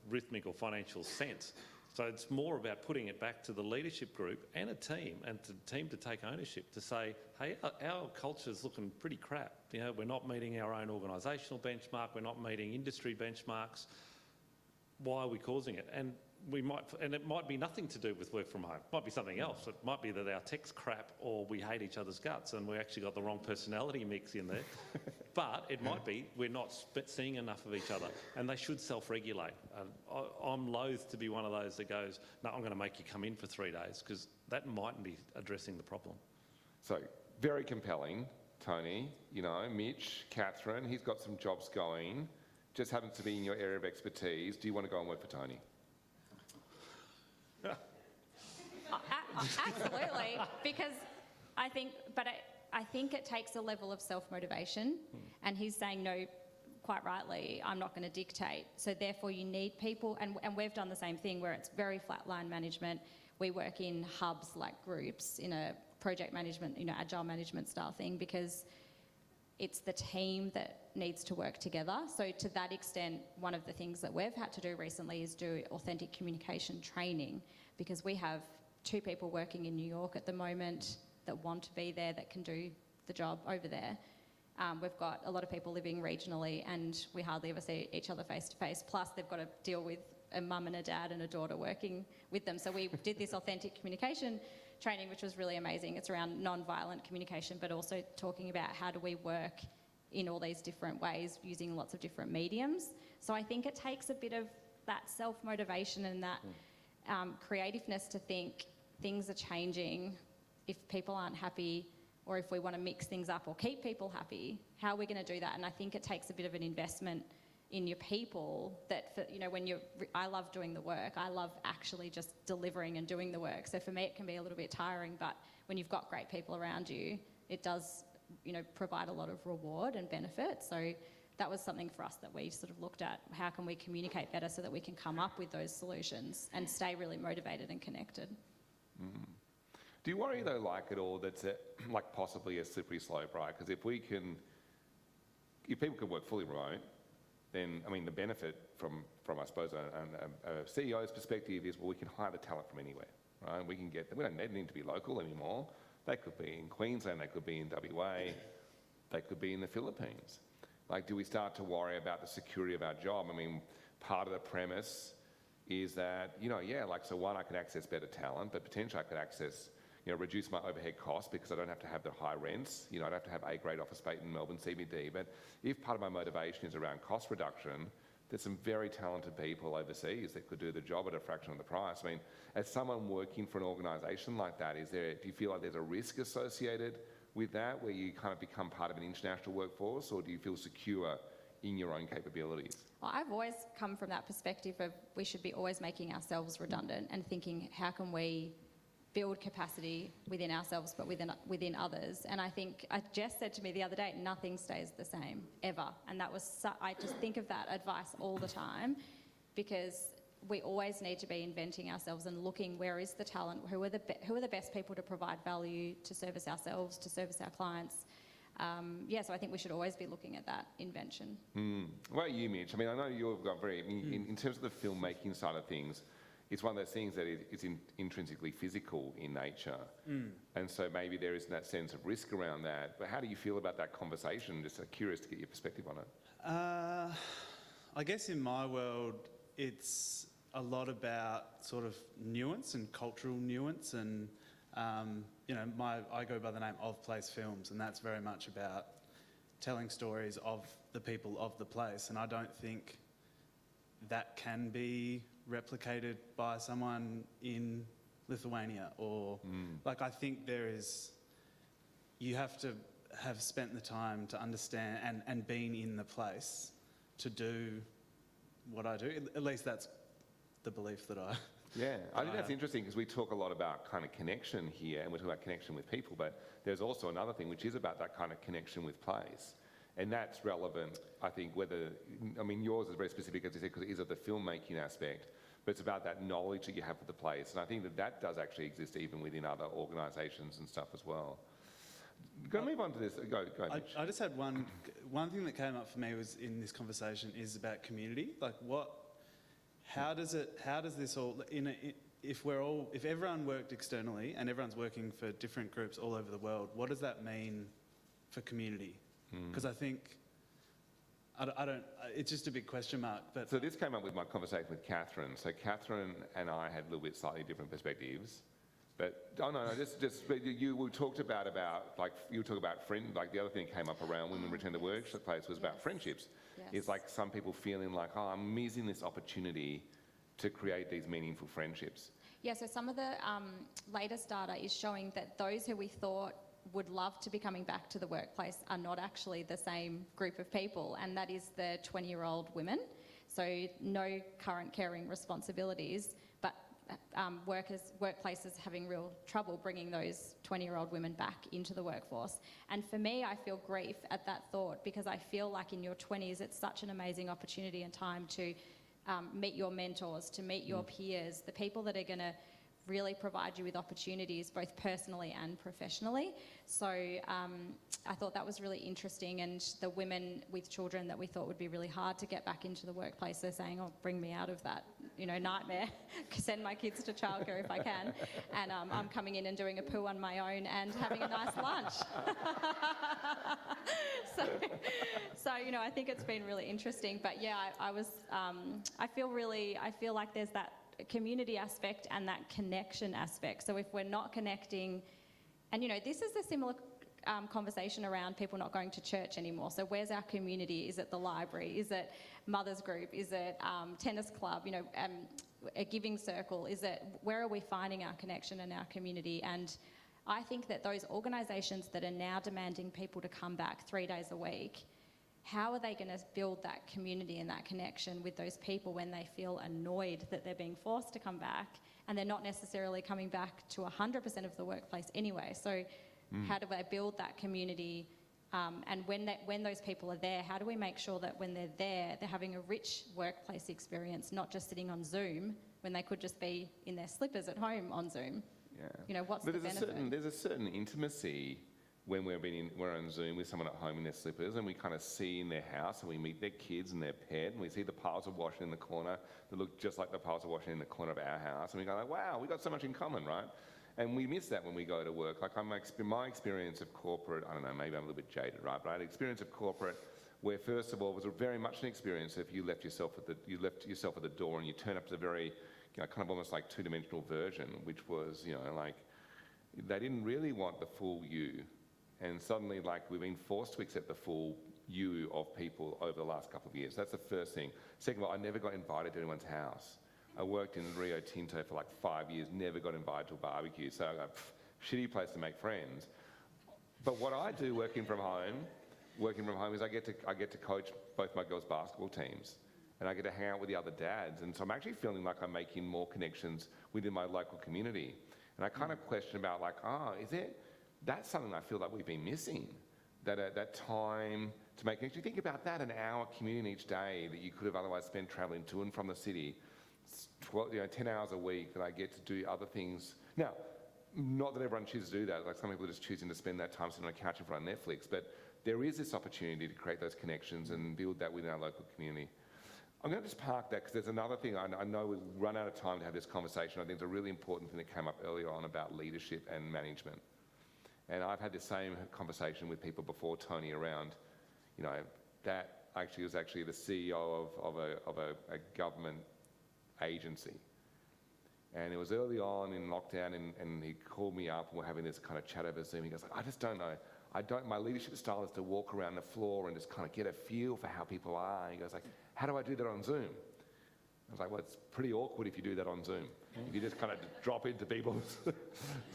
rhythmic or financial sense. So it's more about putting it back to the leadership group and a team, and the team to take ownership, to say, hey, our culture's looking pretty crap. You know, we're not meeting our own organisational benchmark, we're not meeting industry benchmarks. Why are we causing it? And it might be nothing to do with work from home. It might be something else. It might be that our tech's crap, or we hate each other's guts and we actually got the wrong personality mix in there. But it might be we're not seeing enough of each other, and they should self-regulate. I'm loath to be one of those that goes, no, I'm going to make you come in for 3 days, because that mightn't be addressing the problem.
So, very compelling, Tony. You know, Mitch, Catherine, he's got some jobs going. Just happens to be in your area of expertise. Do you want to go and work for Tony?
Absolutely, because I think it takes a level of self-motivation, and he's saying no, quite rightly, I'm not going to dictate. So therefore you need people, and we've done the same thing where it's very flat line management. We work in hubs like groups in a project management, agile management style thing, because it's the team that needs to work together. So to that extent, one of the things that we've had to do recently is do authentic communication training, because we have 2 people working in New York at the moment that want to be there, that can do the job over there. We've got a lot of people living regionally, and we hardly ever see each other face to face. Plus they've got to deal with a mum and a dad and a daughter working with them. So we did this authentic communication training, which was really amazing. It's around non-violent communication, but also talking about how do we work in all these different ways using lots of different mediums. So I think it takes a bit of that self-motivation and that creativeness to think things are changing. If people aren't happy, or if we want to mix things up or keep people happy, how are we going to do that? And I think it takes a bit of an investment in your people that, I love doing the work. I love actually just delivering and doing the work. So for me, it can be a little bit tiring, but when you've got great people around you, it does, provide a lot of reward and benefit. So that was something for us that we sort of looked at. How can we communicate better so that we can come up with those solutions and stay really motivated and connected?
Mm. Do you worry though, at all, that's like possibly a slippery slope, right? Because if people can work fully remote, then, the benefit from I suppose, a CEO's perspective is, well, we can hire the talent from anywhere, right? We don't need to be local anymore. They could be in Queensland, they could be in WA, they could be in the Philippines. Do we start to worry about the security of our job? Part of the premise is that, so one, I can access better talent, but potentially I could access, reduce my overhead costs because I don't have to have the high rents. I don't have to have A-grade office space in Melbourne CBD. But if part of my motivation is around cost reduction, there's some very talented people overseas that could do the job at a fraction of the price. As someone working for an organisation like that, do you feel like there's a risk associated with that, where you kind of become part of an international workforce, or do you feel secure in your own capabilities?
Well, I've always come from that perspective of we should be always making ourselves redundant and thinking, how can we build capacity within ourselves but within others? And I think Jess said to me the other day, nothing stays the same ever. And that was I just think of that advice all the time, because we always need to be inventing ourselves and looking, where is the talent, who are the best people to provide value, to service ourselves, to service our clients. So I think we should always be looking at that invention.
What about you, Mitch? I mean, I know you've got in terms of the filmmaking side of things, it's one of those things that is intrinsically physical in nature. And so maybe there is that sense of risk around that. But how do you feel about that conversation? Just curious to get your perspective on it.
I guess in my world, it's a lot about sort of nuance and cultural nuance, and I go by the name Of Place Films, and that's very much about telling stories of the people of the place. And I don't think that can be replicated by someone in Lithuania or I think you have to have spent the time to understand and been in the place to do what I do. At least that's the belief that I...
Yeah, I think that's interesting because we talk a lot about kind of connection here, and we talk about connection with people, but there's also another thing which is about that kind of connection with place. And that's relevant, I think, yours is very specific, as you said, because it is of the filmmaking aspect, but it's about that knowledge that you have of the place. And I think that does actually exist even within other organisations and stuff as well. Go move on to this. Go Mitch.
I just had one thing that came up for me was in this conversation is about community. How does this all, if everyone worked externally and everyone's working for different groups all over the world, what does that mean for community? Because I think, I don't, it's just a big question mark. But
so this came up with my conversation with Catherine. So Catherine and I had a little bit slightly different perspectives. But, you talked about friend, like the other thing came up around Women Return to the Workplace was about friendships.
Yes.
It's like some people feeling like, I'm missing this opportunity to create these meaningful friendships.
Yeah, so some of the latest data is showing that those who we thought would love to be coming back to the workplace are not actually the same group of people, and that is the 20-year-old women. So no current caring responsibilities, but workplaces having real trouble bringing those 20-year-old women back into the workforce. And for me, I feel grief at that thought because I feel like in your 20s, it's such an amazing opportunity and time to meet your mentors, to meet your peers, the people that are going to really provide you with opportunities both personally and professionally. So I thought that was really interesting, and the women with children that we thought would be really hard to get back into the workplace, they're saying, oh, bring me out of that nightmare, send my kids to childcare if I can, and I'm coming in and doing a poo on my own and having a nice lunch. So I think it's been really interesting, but yeah, I feel like there's that community aspect and that connection aspect. So if we're not connecting, and this is a similar conversation around people not going to church anymore. So where's our community? Is it the library? Is it mother's group? Is it tennis club? A giving circle? Where are we finding our connection and our community? And I think that those organisations that are now demanding people to come back 3 days a week, how are they going to build that community and that connection with those people when they feel annoyed that they're being forced to come back and they're not necessarily coming back to 100% of the workplace anyway? So how do they build that community? And when those people are there, how do we make sure that when they're there, they're having a rich workplace experience, not just sitting on Zoom when they could just be in their slippers at home on Zoom?
Yeah.
What's the benefit?
There's a certain intimacy when we're on Zoom with someone at home in their slippers and we kind of see in their house and we meet their kids and their pet and we see the piles of washing in the corner that look just like the piles of washing in the corner of our house, and we go like, wow, we've got so much in common, right? And we miss that when we go to work. Like my experience of corporate, I don't know, maybe I'm a little bit jaded, right? But I had an experience of corporate where, first of all, it was very much an experience if you left yourself at the door and you turn up to the very, kind of almost like two-dimensional version, which was, like they didn't really want the full you. And suddenly, like, we've been forced to accept the full you of people over the last couple of years. That's the first thing. Second of all, I never got invited to anyone's house. I worked in Rio Tinto for like 5 years, never got invited to a barbecue. So I go, shitty place to make friends. But what I do working from home is I get to coach both my girls' basketball teams. And I get to hang out with the other dads. And so I'm actually feeling like I'm making more connections within my local community. And I kind of question about like, that's something I feel like we've been missing, that time to make connections. You think about that, an hour commuting each day that you could have otherwise spent travelling to and from the city, 10 hours a week that I get to do other things. Now, not that everyone chooses to do that, like some people are just choosing to spend that time sitting on a couch in front of Netflix, but there is this opportunity to create those connections and build that within our local community. I'm going to just park that because there's another thing. I know we've run out of time to have this conversation. I think it's a really important thing that came up earlier on about leadership and management. And I've had the same conversation with people before, Tony, around, you know, that actually was actually the CEO of a government agency. And it was early on in lockdown, and he called me up and we're having this kind of chat over Zoom. He goes, I just don't know. My leadership style is to walk around the floor and just kind of get a feel for how people are. And he goes like, how do I do that on Zoom? I was like, well, it's pretty awkward if you do that on Zoom. If you just kind of drop into people's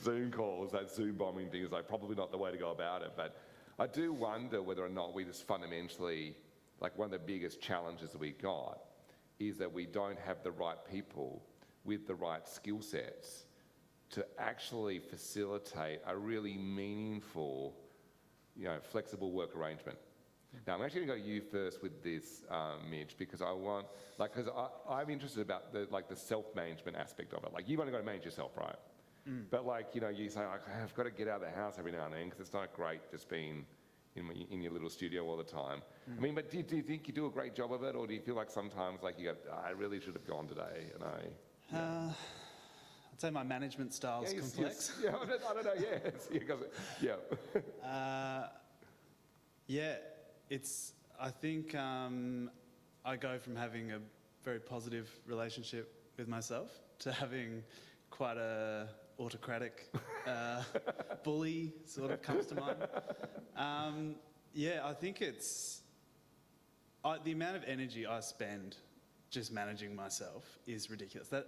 Zoom calls, that Zoom bombing thing is like probably not the way to go about it. But I do wonder whether or not we just fundamentally, like one of the biggest challenges that we got is that we don't have the right people with the right skill sets to actually facilitate a really meaningful, you know, flexible work arrangement. Now, I'm actually going to go you first with this, Mitch, because I want, like, because I'm interested about the self-management aspect of it. Like, you've only got to manage yourself, right? But like, you know, you say, like, I've got to get out of the house every now and then because it's not great just being in your little studio all the time. I mean, but do you think you do a great job of it, or do you feel like sometimes like you go, I really should have gone today, and
I'd say my management style is complex.
Yes. Yeah, I don't know, yeah.
Yeah, it's, I think I go from having a very positive relationship with myself to having quite a autocratic bully sort of comes to mind. Yeah, I think it's, the amount of energy I spend just managing myself is ridiculous. That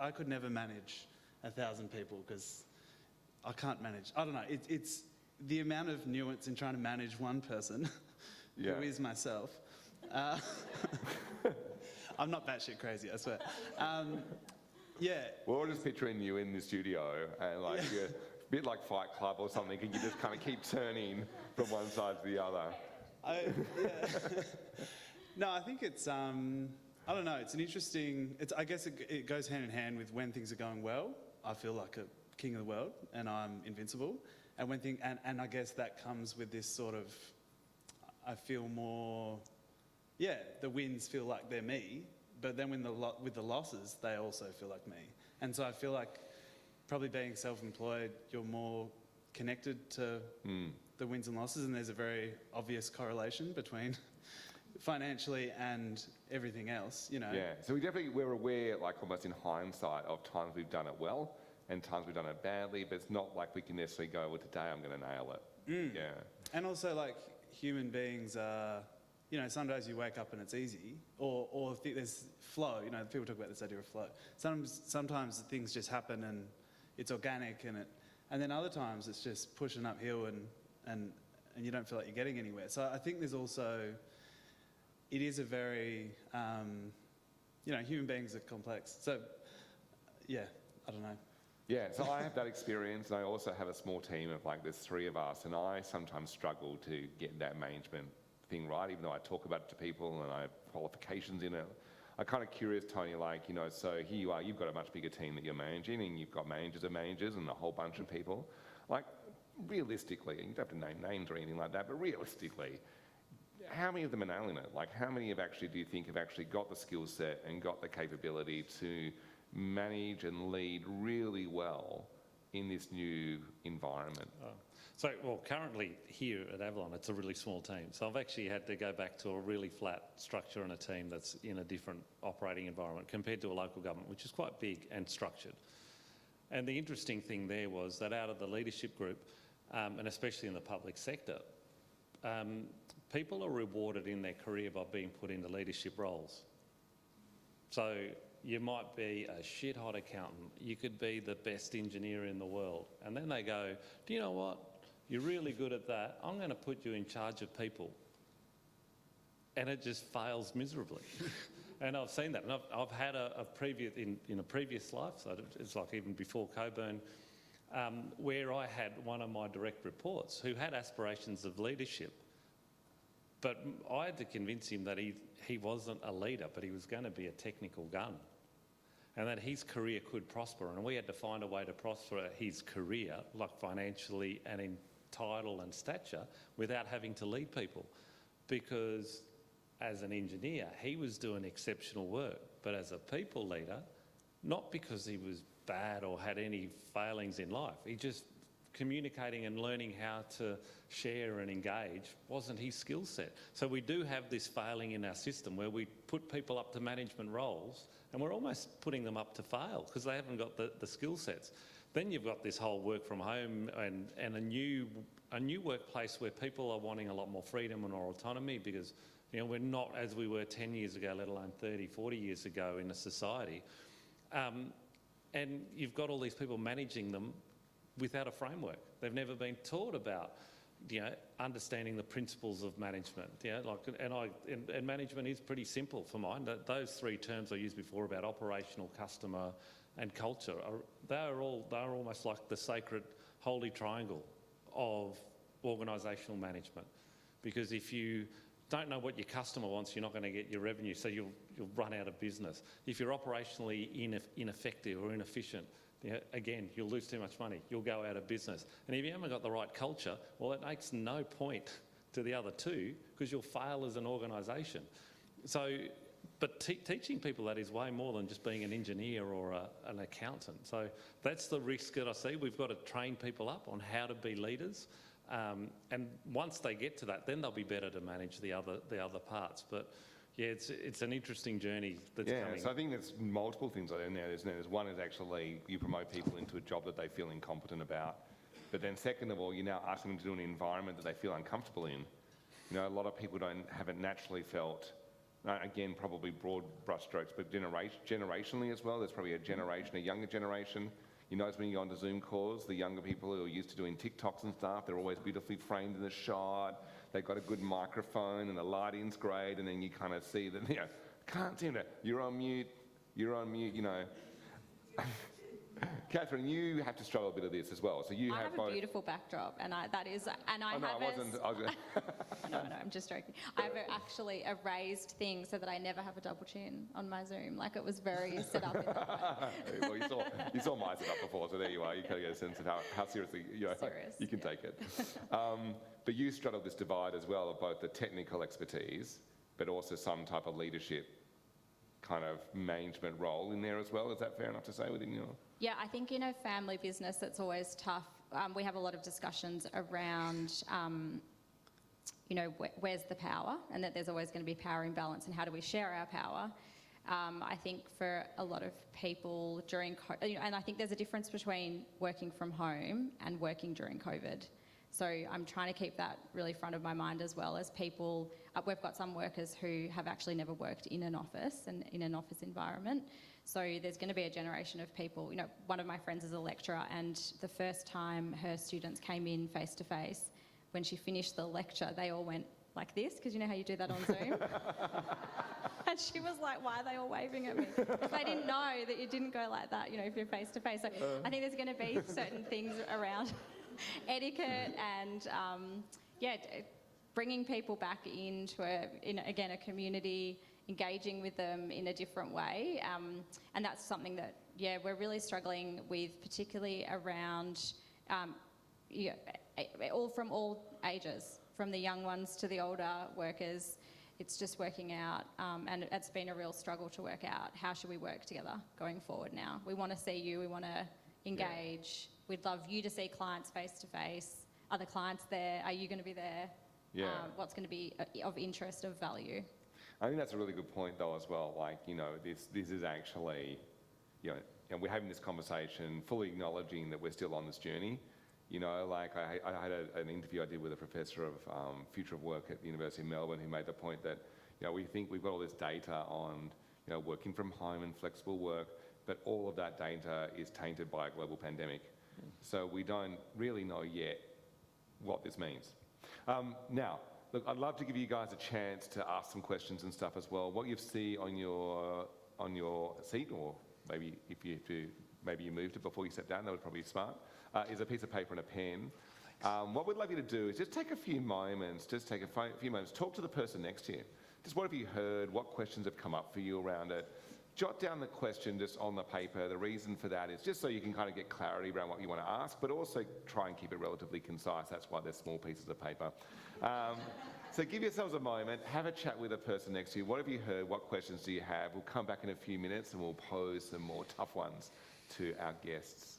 I could never manage 1,000 people because I can't manage. I don't know. It's the amount of nuance in trying to manage one person who is myself. I'm not batshit crazy, I swear. Yeah.
We're all just picturing you in the studio and like you're a bit like Fight Club or something, and you just kind of keep turning from one side to the other.
No, I think it's, I don't know, it's an interesting, I guess it goes hand in hand with when things are going well, I feel like a king of the world and I'm invincible. And and I guess that comes with this sort of, I feel more, the wins feel like they're me, but then with the losses, they also feel like me. And so I feel like probably being self-employed, you're more connected to the wins and losses, and there's a very obvious correlation between financially and everything else, you know.
Yeah, so we're aware, like almost in hindsight, of times we've done it well and times we've done it badly, but it's not like we can necessarily go, well, today I'm going to nail it. Yeah. And
also, like, human beings are, you know, some days you wake up and it's easy, or there's flow, you know, people talk about this idea of flow. Sometimes things just happen and it's organic, and then other times it's just pushing uphill and you don't feel like you're getting anywhere. So I think there's also, it is a very, you know, human beings are complex. So, yeah, I don't know.
Yeah, so I have that experience, and I also have a small team of like there's 3 of us, and I sometimes struggle to get that management thing right, even though I talk about it to people and I have qualifications in it. I'm kind of curious, Tony, like, you know, so here you are, you've got a much bigger team that you're managing, and you've got managers of managers and a whole bunch of people. Like, realistically, and you don't have to name names or anything like that, but realistically, how many of them are nailing it? Like, how many do you think have actually got the skill set and got the capability to manage and lead really well in this new environment?
Well, currently here at Avalon, it's a really small team. So I've actually had to go back to a really flat structure and a team that's in a different operating environment compared to a local government, which is quite big and structured. And the interesting thing there was that out of the leadership group, and especially in the public sector, people are rewarded in their career by being put into leadership roles. So you might be a shit-hot accountant, you could be the best engineer in the world, and then they go, do you know what, you're really good at that, I'm going to put you in charge of people. And it just fails miserably. And I've seen that, and I've had in a previous life, so it's like even before Coburn, where I had one of my direct reports who had aspirations of leadership, but I had to convince him that he wasn't a leader, but he was going to be a technical gun, and that his career could prosper. And we had to find a way to prosper his career, like financially and in title and stature without having to lead people. Because as an engineer, he was doing exceptional work, but as a people leader, not because he was bad or had any failings in life, he just communicating and learning how to share and engage wasn't his skill set. So we do have this failing in our system where we put people up to management roles and we're almost putting them up to fail because they haven't got the skill sets. Then you've got this whole work from home and a new workplace where people are wanting a lot more freedom and more autonomy because we're not as we were 10 years ago, let alone 30, 40 years ago in a society. And you've got all these people managing them without a framework. They've never been taught about, understanding the principles of management. And management is pretty simple for mine. Those three terms I used before about operational, customer, and culture, they're almost like the sacred holy triangle of organisational management. Because if you don't know what your customer wants, you're not going to get your revenue, so you'll run out of business. If you're operationally ineffective or inefficient, again, you'll lose too much money. You'll go out of business. And if you haven't got the right culture, well, it makes no point to the other two because you'll fail as an organisation. So, but teaching people that is way more than just being an engineer or an accountant. So that's the risk that I see. We've got to train people up on how to be leaders. And once they get to that, then they'll be better to manage the other parts. But yeah, it's an interesting journey that's coming.
Yeah, so I think there's multiple things in there. There's one is actually you promote people into a job that they feel incompetent about. But then second of all, you're now asking them to do an environment that they feel uncomfortable in. A lot of people haven't naturally felt, again, probably broad brushstrokes, but generationally as well. There's probably a younger generation. You notice when you go onto Zoom calls, the younger people who are used to doing TikToks and stuff, they're always beautifully framed in the shot. They've got a good microphone and the lighting's great, and then you kind of see that, can't seem to, you're on mute. Catherine, you have to struggle a bit of this as well. So
I have a beautiful backdrop, and I'm just joking. I have actually a raised thing so that I never have a double chin on my Zoom. Like it was very set up in that way.
Well, you saw my setup before, so there you are. You kind of get a sense of how seriously you can take it. But you straddle this divide as well of both the technical expertise, but also some type of leadership kind of management role in there as well. Is that fair enough to say within your...
Yeah, I think in a family business it's always tough. We have a lot of discussions around, where's the power, and that there's always going to be power imbalance, and how do we share our power. I think for a lot of people and I think there's a difference between working from home and working during COVID. So I'm trying to keep that really front of my mind as well as people. We've got some workers who have actually never worked in an office and in an office environment. So there's going to be a generation of people. One of my friends is a lecturer, and the first time her students came in face to face, when she finished the lecture, they all went like this, because you know how you do that on Zoom? And she was like, why are they all waving at me? Because they didn't know that you didn't go like that, if you're face to face. So I think there's going to be certain things around etiquette and, bringing people back into a community, engaging with them in a different way. And that's something that, we're really struggling with, particularly around from all ages, from the young ones to the older workers. It's just working out, and it's been a real struggle to work out how should we work together going forward now. We want to see you, we want to engage. We'd love you to see clients face to face. Are the clients there? Are you going to be there?
Yeah.
What's going to be of interest, of value?
I think that's a really good point though as well. This is actually, we're having this conversation fully acknowledging that we're still on this journey. I had an interview I did with a professor of future of work at the University of Melbourne who made the point that, we think we've got all this data on, working from home and flexible work, but all of that data is tainted by a global pandemic. So we don't really know yet what this means. Now, look, I'd love to give you guys a chance to ask some questions and stuff as well. What you see on your seat, or maybe if you have to, maybe you moved it before you sat down, that would probably be smart, is a piece of paper and a pen. What we'd love you to do is just take a few moments, talk to the person next to you. Just what have you heard? What questions have come up for you around it? jot down the question just on the paper. The reason for that is just so you can kind of get clarity around what you want to ask, but also try and keep it relatively concise. That's why they're small pieces of paper. So give yourselves a moment, have a chat with the person next to you. What have you heard? What questions do you have? We'll come back in a few minutes and we'll pose some more tough ones to our guests.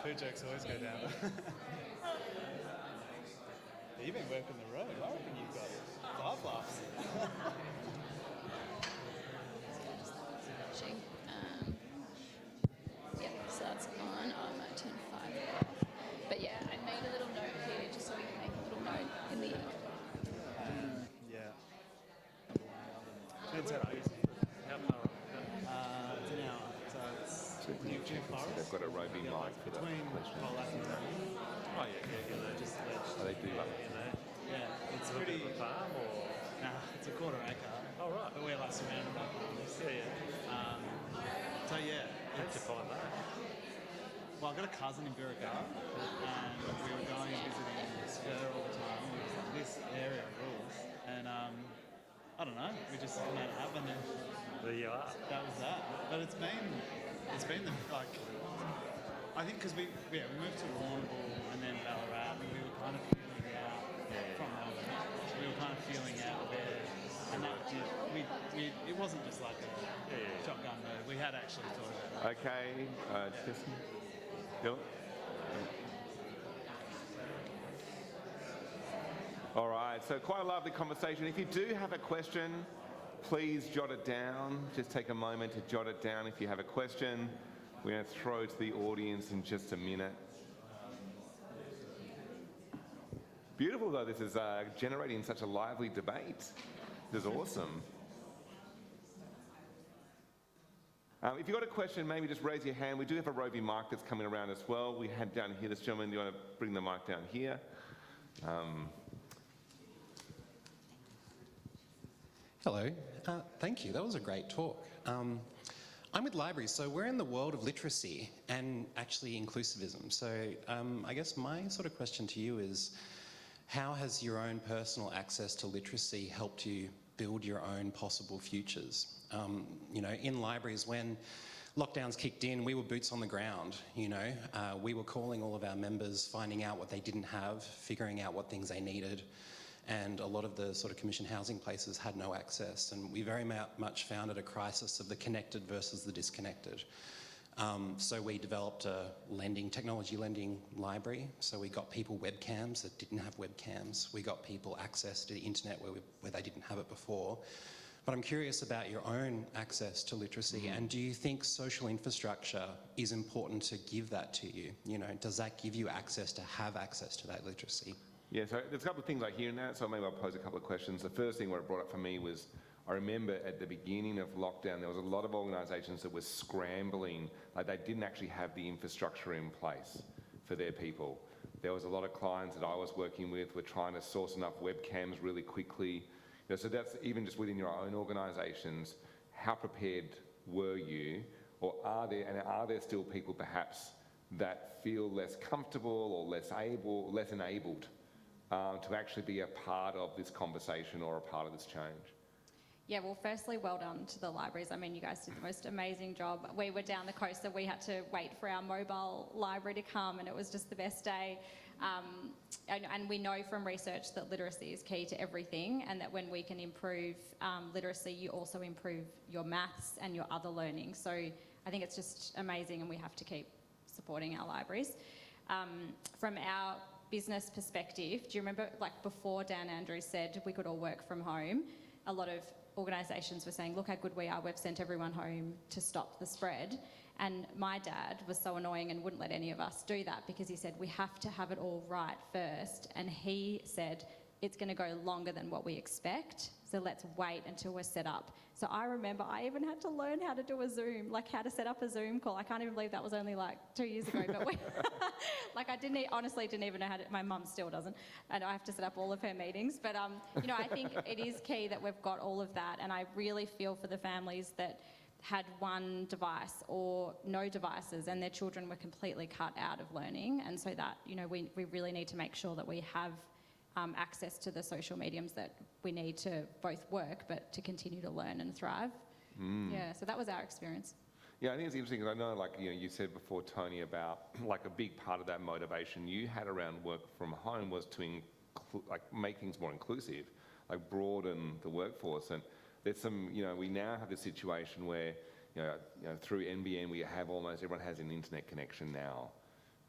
Poo jokes always go down. You've been working the road. I reckon you've got 5 laughs.
Yeah, so that's on. I might turn 5 off. But yeah, I made a little note here just so we can make a little note in the
Yeah. Turns out easy.
How far?
It's an hour, so it's New Forest.
They've got a roving mic for that
Between
question.
Colac and Darwin.
Oh yeah, just
Oh, they do love it.
Yeah, it's
a little
pretty.
bit of a farm or?
Nah, it's a quarter acre.
Oh right.
But we're like surrounded by farms.
Yeah.
So yeah,
How'd you find that?
well, I've got a cousin in Birregurra, and we were going and visiting her all the time. And it was like, this area rules, and I don't know, we just made it happen, and
There you are.
that was that. But it's been the, like, I think because we moved to Warrnambool and then Ballarat, and we were kind of feeling out from Melbourne. We were kind of feeling out where, and that did, it wasn't just like a shotgun move. We had actually thought about it.
Okay, Justin? Dylan? All right, so quite a lovely conversation. If you do have a question, please jot it down. Just take a moment to jot it down if you have a question. We're going to throw to the audience in just a minute. Beautiful, though. This is generating such a lively debate. This is awesome. If you've got a question, maybe just raise your hand. We do have a roving mic that's coming around as well. We had down here, this gentleman, do you want to bring the mic down here?
Hello. Thank you. That was a great talk. I'm with libraries, so we're in the world of literacy and actually inclusivism. So I guess my sort of question to you is, how has your own personal access to literacy helped you build your own possible futures? In libraries, when lockdowns kicked in, we were boots on the ground, we were calling all of our members, finding out what they didn't have, figuring out what things they needed. And a lot of the sort of commission housing places had no access, and we very much found it a crisis of the connected versus the disconnected. So we developed a technology lending library. So we got people webcams that didn't have webcams. We got people access to the internet where they didn't have it before. But I'm curious about your own access to literacy, and do you think social infrastructure is important to give that to you? Does that give you access to have access to that literacy?
Yeah, so there's a couple of things I hear in that, so maybe I'll pose a couple of questions. The first thing what it brought up for me was, I remember at the beginning of lockdown, there was a lot of organisations that were scrambling, like they didn't actually have the infrastructure in place for their people. There was a lot of clients that I was working with were trying to source enough webcams really quickly. So that's even just within your own organisations. How prepared were you, or are there still people perhaps that feel less comfortable or less enabled to actually be a part of this conversation or a part of this change?
Yeah, well, firstly, well done to the libraries. I mean, you guys did the most amazing job. We were down the coast, so we had to wait for our mobile library to come, and it was just the best day. And we know from research that literacy is key to everything, and that when we can improve literacy, you also improve your maths and your other learning. So I think it's just amazing, and we have to keep supporting our libraries. From our business perspective, do you remember, like before Dan Andrews said we could all work from home, a lot of organisations were saying, look how good we are, we've sent everyone home to stop the spread. And my dad was so annoying and wouldn't let any of us do that, because he said we have to have it all right first. And he said, it's going to go longer than what we expect. So let's wait until we're set up. So I remember I even had to learn how to do a Zoom, like how to set up a Zoom call. I can't even believe that was only like 2 years ago. But like I honestly didn't even know how to, my mum still doesn't. And I have to set up all of her meetings. But, you know, I think it is key that we've got all of that. And I really feel for the families that had one device or no devices and their children were completely cut out of learning. And so that, you know, we really need to make sure that we have access to the social mediums that we need to both work but to continue to learn and thrive. Yeah, so that was our experience.
Yeah, I think it's interesting because I know, like, you know, you said before, Tony, about like a big part of that motivation you had around work from home was to make things more inclusive, like broaden the workforce. And there's some, you know, we now have this situation where, you know, through NBN we have almost everyone has an internet connection now.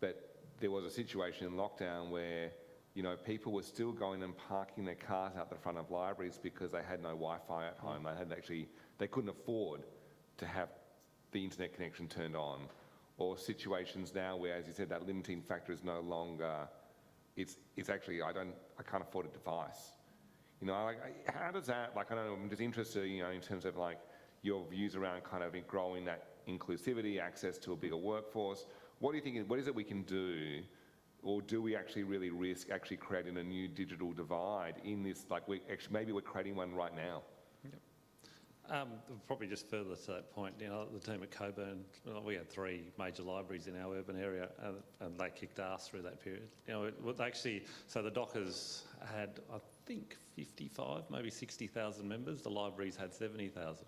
But there was a situation in lockdown where, you know, people were still going and parking their cars out the front of libraries because they had no Wi-Fi at home. They couldn't afford to have the internet connection turned on. Or situations now where, as you said, that limiting factor is no longer, it's actually, I can't afford a device. You know, how does that, like, I don't know, I'm just interested, you know, in terms of like your views around kind of growing that inclusivity, access to a bigger workforce. What do you think, what is it we can do, or do we actually really risk actually creating a new digital divide in this, like maybe we're creating one right now?
Probably just further to that point, you know, the team at Coburn, we had 3 major libraries in our urban area, and they kicked ass through that period. You know, so the Dockers had, I think, 55, maybe 60,000 members. The libraries had 70,000.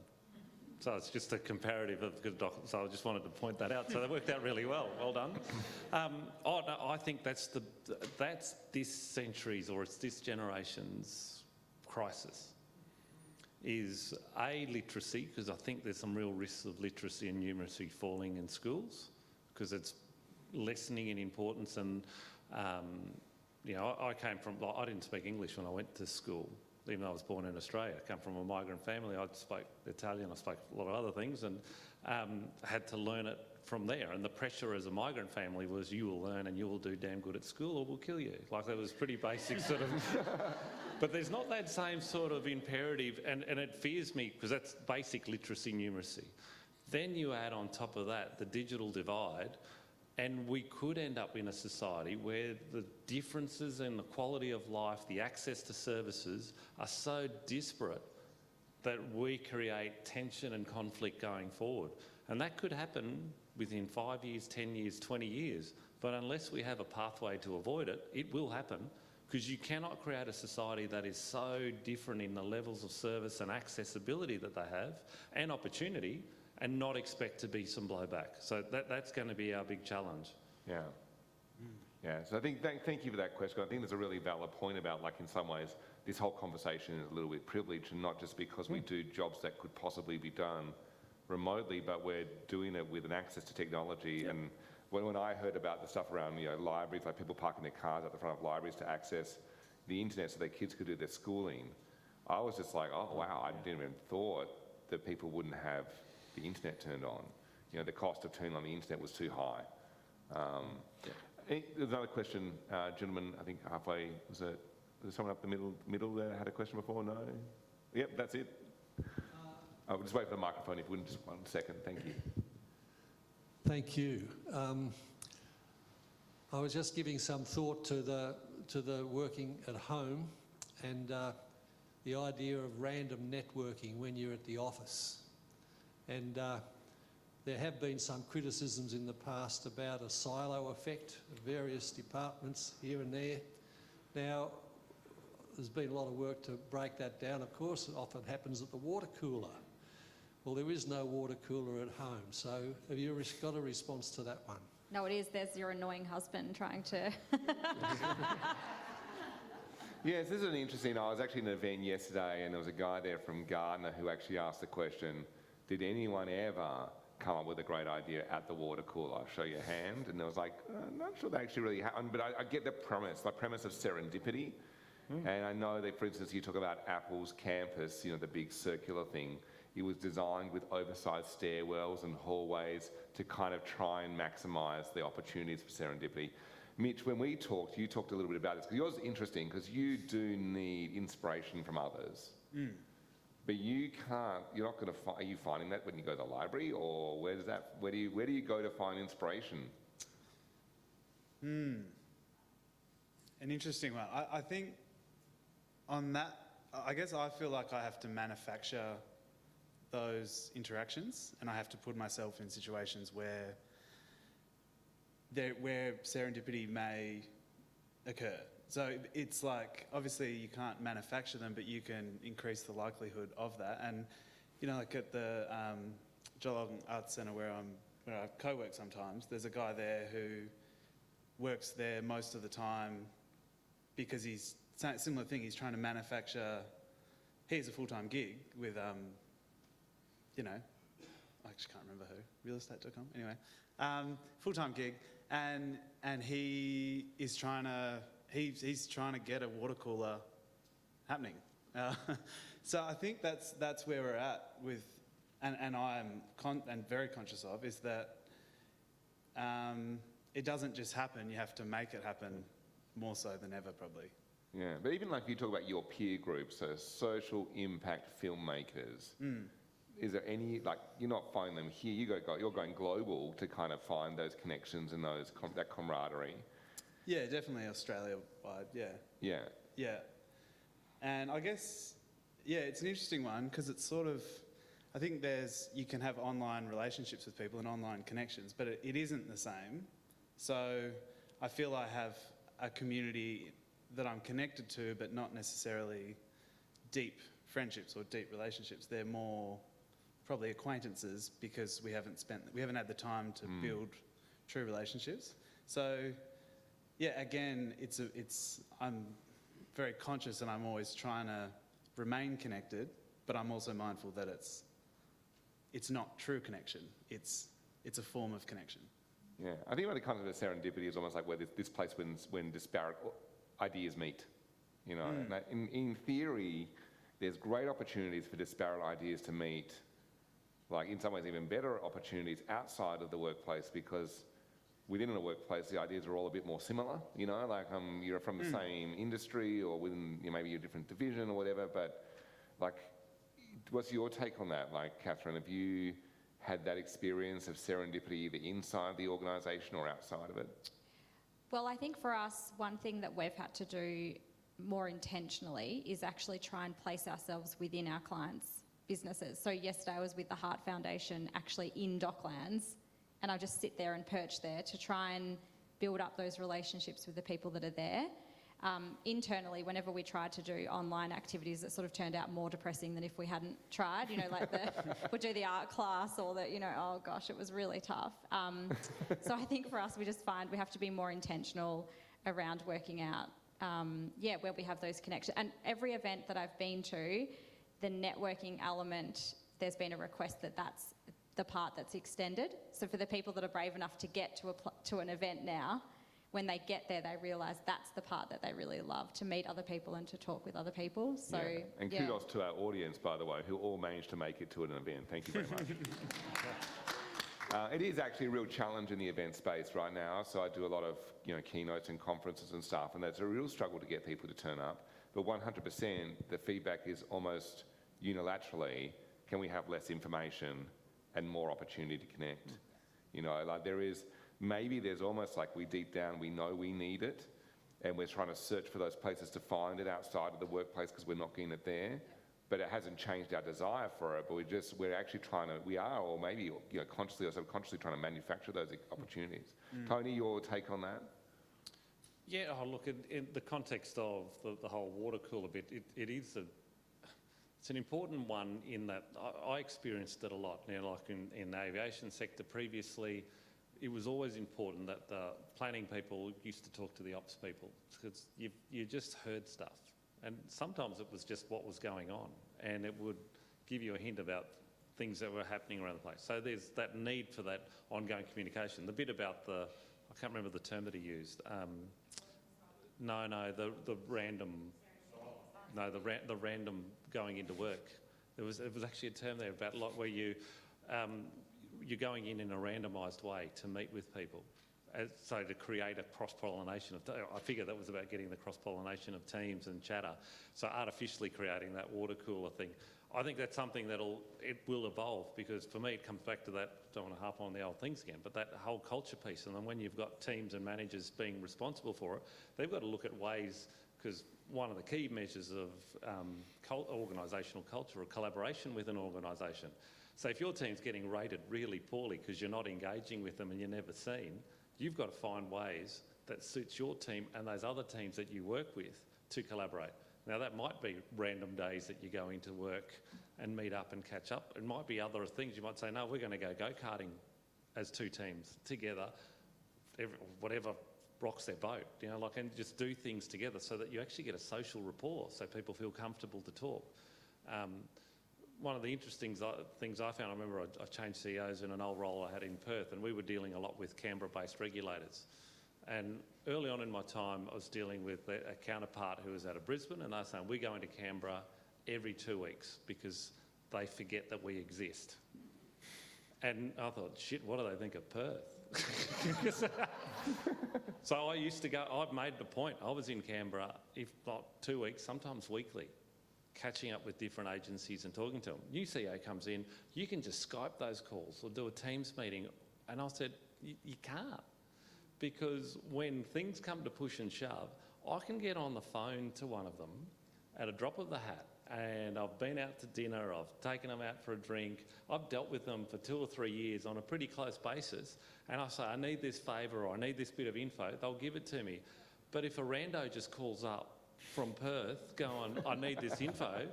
So it's just a comparative of good Dockers. So I just wanted to point that out. So they worked out really well. Well done. I think that's this century's, or it's this generation's crisis. Is literacy, because I think there's some real risks of literacy and numeracy falling in schools, because it's lessening in importance. And you know, I didn't speak English when I went to school, even though I was born in Australia. I come from a migrant family. I spoke Italian, I spoke a lot of other things, and had to learn it from there. And the pressure as a migrant family was, you will learn and you will do damn good at school or we'll kill you. Like, that was pretty basic sort of... But there's not that same sort of imperative, and it fears me, because that's basic literacy, numeracy. Then you add on top of that the digital divide, and we could end up in a society where the differences in the quality of life, the access to services are so disparate that we create tension and conflict going forward. And that could happen within 5 years, 10 years, 20 years. But unless we have a pathway to avoid it, it will happen. Because you cannot create a society that is so different in the levels of service and accessibility that they have, and opportunity, and not expect to be some blowback. So that's going to be our big challenge.
Yeah. Yeah, so I think, thank you for that question. I think there's a really valid point about, like, in some ways, this whole conversation is a little bit privileged, and not just because we do jobs that could possibly be done remotely, but we're doing it with an access to technology. Yep. And when I heard about the stuff around, you know, libraries, like people parking their cars at the front of libraries to access the internet so their kids could do their schooling, I was just like, oh wow, I didn't even thought that people wouldn't have the internet turned on. You know, the cost of turning on the internet was too high. There's another question, gentleman, I think halfway, was there someone up the middle there had a question before? No? Yep, that's it. I'll just wait for the microphone if you wouldn't, just 1 second, thank you.
Thank you. I was just giving some thought to the working at home, and the idea of random networking when you're at the office. And there have been some criticisms in the past about a silo effect of various departments here and there. Now, there's been a lot of work to break that down. Of course, it often happens at the water cooler. Well, there is no water cooler at home, so have you got a response to that one?
No, it is. There's your annoying husband trying to...
Yes, this is an interesting... I was actually in an event yesterday, and there was a guy there from Gardner who actually asked the question, did anyone ever come up with a great idea at the water cooler? Show your hand. And I was like, I'm not sure that actually really happened, but I get the premise of serendipity. And I know that, for instance, you talk about Apple's campus, you know, the big circular thing. It was designed with oversized stairwells and hallways to kind of try and maximise the opportunities for serendipity. Mitch, when we talked, you talked a little bit about this, because yours is interesting, because you do need inspiration from others. But you can't, you're not going to find, are you finding that when you go to the library, or where do you go to find inspiration?
An interesting one. I think on that, I guess I feel like I have to manufacture those interactions, and I have to put myself in situations where serendipity may occur. So it's like, obviously you can't manufacture them, but you can increase the likelihood of that. And, you know, like at the Geelong Arts Centre where I co-work sometimes, there's a guy there who works there most of the time because he's, similar thing, he's trying to manufacture, he has a full-time gig with, you know, I actually can't remember who, realestate.com, anyway, full-time gig, and he is trying to, he's trying to get a water cooler happening. So I think that's where we're at with, and I'm very conscious of, is that it doesn't just happen, you have to make it happen more so than ever, probably.
Yeah, but even like you talk about your peer group, so social impact filmmakers, is there any, like, you're not finding them here, you're going global to kind of find those connections and that camaraderie?
Yeah, definitely Australia-wide, yeah.
Yeah.
Yeah. And I guess, yeah, it's an interesting one because it's sort of, I think you can have online relationships with people and online connections, but it isn't the same. So I feel I have a community that I'm connected to, but not necessarily deep friendships or deep relationships. They're more probably acquaintances because we haven't had the time to build true relationships. So yeah, again, I'm very conscious and I'm always trying to remain connected, but I'm also mindful that it's not true connection. It's a form of connection.
Yeah, I think the kind of serendipity is almost like where this place when disparate ideas meet. You know, in theory, there's great opportunities for disparate ideas to meet. Like in some ways, even better opportunities outside of the workplace, because within a workplace, the ideas are all a bit more similar. You know, like you're from the same industry or within maybe a different division or whatever. But like, what's your take on that? Like, Catherine, have you had that experience of serendipity either inside the organisation or outside of it?
Well, I think for us, one thing that we've had to do more intentionally is actually try and place ourselves within our clients' businesses. So yesterday I was with the Heart Foundation actually in Docklands, and I just sit there and perch there to try and build up those relationships with the people that are there. Internally, whenever we tried to do online activities, it sort of turned out more depressing than if we hadn't tried. You know, like we'd do the art class or the, you know, oh gosh, it was really tough. So I think for us, we just find we have to be more intentional around working out, where we have those connections. And every event that I've been to, the networking element, there's been a request that that's the part that's extended. So for the people that are brave enough to get to an event now, when they get there, they realise that's the part that they really love, to meet other people and to talk with other people. So,
yeah. And kudos to our audience, by the way, who all managed to make it to an event. Thank you very much. It is actually a real challenge in the event space right now. So I do a lot of keynotes and conferences and stuff, and that's a real struggle to get people to turn up. But 100%, the feedback is almost unilaterally, can we have less information and more opportunity to connect? You know, like maybe there's almost like deep down we know we need it, and we're trying to search for those places to find it outside of the workplace because we're not getting it there. But it hasn't changed our desire for it. But we're actually or maybe consciously or subconsciously trying to manufacture those opportunities. Tony, your take on that?
Yeah, look, in the context of the whole water cooler bit, it's an important one in that I experienced it a lot. Like in the aviation sector previously, it was always important that the planning people used to talk to the ops people, because you just heard stuff. And sometimes it was just what was going on, and it would give you a hint about things that were happening around the place. So there's that need for that ongoing communication. The bit about I can't remember the term that he used. The random going into work. There was actually a term there about where you're going in a randomised way to meet with people, So to create a cross-pollination of, I figure that was about getting the cross-pollination of teams and chatter. So artificially creating that water cooler thing. I think that's something it will evolve, because for me it comes back to that, don't want to harp on the old things again, but that whole culture piece. And then when you've got teams and managers being responsible for it, they've got to look at ways, because one of the key measures of organisational culture or collaboration with an organisation. So if your team's getting rated really poorly because you're not engaging with them and you're never seen, you've got to find ways that suits your team and those other teams that you work with to collaborate. Now that might be random days that you go into work and meet up and catch up. It might be other things. You might say, no, we're going to go karting as two teams together, whatever rocks their boat, and just do things together so that you actually get a social rapport, so people feel comfortable to talk. One of the interesting things I found, I remember I changed CEOs in an old role I had in Perth, and we were dealing a lot with Canberra-based regulators. And early on in my time, I was dealing with a counterpart who was out of Brisbane, and they were saying, we're going to Canberra every 2 weeks because they forget that we exist. And I thought, shit, what do they think of Perth? So I used to go, I've made the point, I was in Canberra, if not 2 weeks, sometimes weekly, catching up with different agencies and talking to them. New CEO comes in, you can just Skype those calls or do a Teams meeting. And I said, you can't. Because when things come to push and shove, I can get on the phone to one of them at a drop of the hat, and I've been out to dinner, I've taken them out for a drink, I've dealt with them for 2 or 3 years on a pretty close basis, and I say, I need this favour or I need this bit of info, they'll give it to me. But if a rando just calls up from Perth going, I need this info,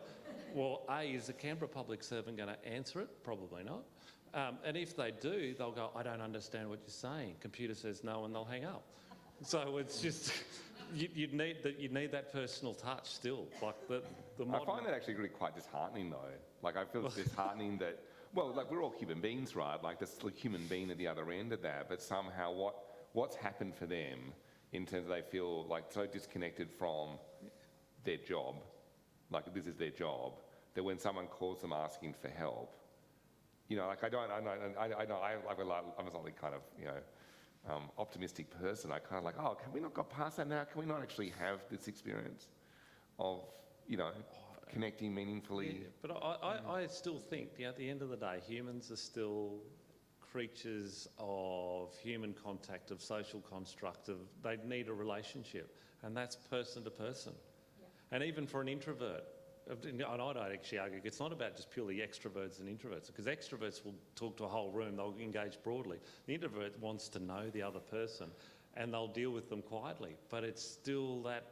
well, A, is the Canberra public servant going to answer it? Probably not. And if they do, they'll go, I don't understand what you're saying. Computer says no, and they'll hang up. So it's just, you need that personal touch still. Like the modern...
I find that actually really quite disheartening though. Like I feel it's disheartening that, well, like we're all human beings, right? Like there's a human being at the other end of that, but somehow what's happened for them in terms of they feel like so disconnected from their job, like this is their job, that when someone calls them asking for help, like I'm a slightly kind of, optimistic person. I kind of like, oh, can we not go past that now? Can we not actually have this experience of, connecting meaningfully?
Yeah, but I still think, at the end of the day, humans are still creatures of human contact, of social construct, they need a relationship, and that's person to person. Yeah. And even for an introvert, and I'd actually argue it's not about just purely extroverts and introverts, because extroverts will talk to a whole room, they'll engage broadly. The introvert wants to know the other person and they'll deal with them quietly, but it's still that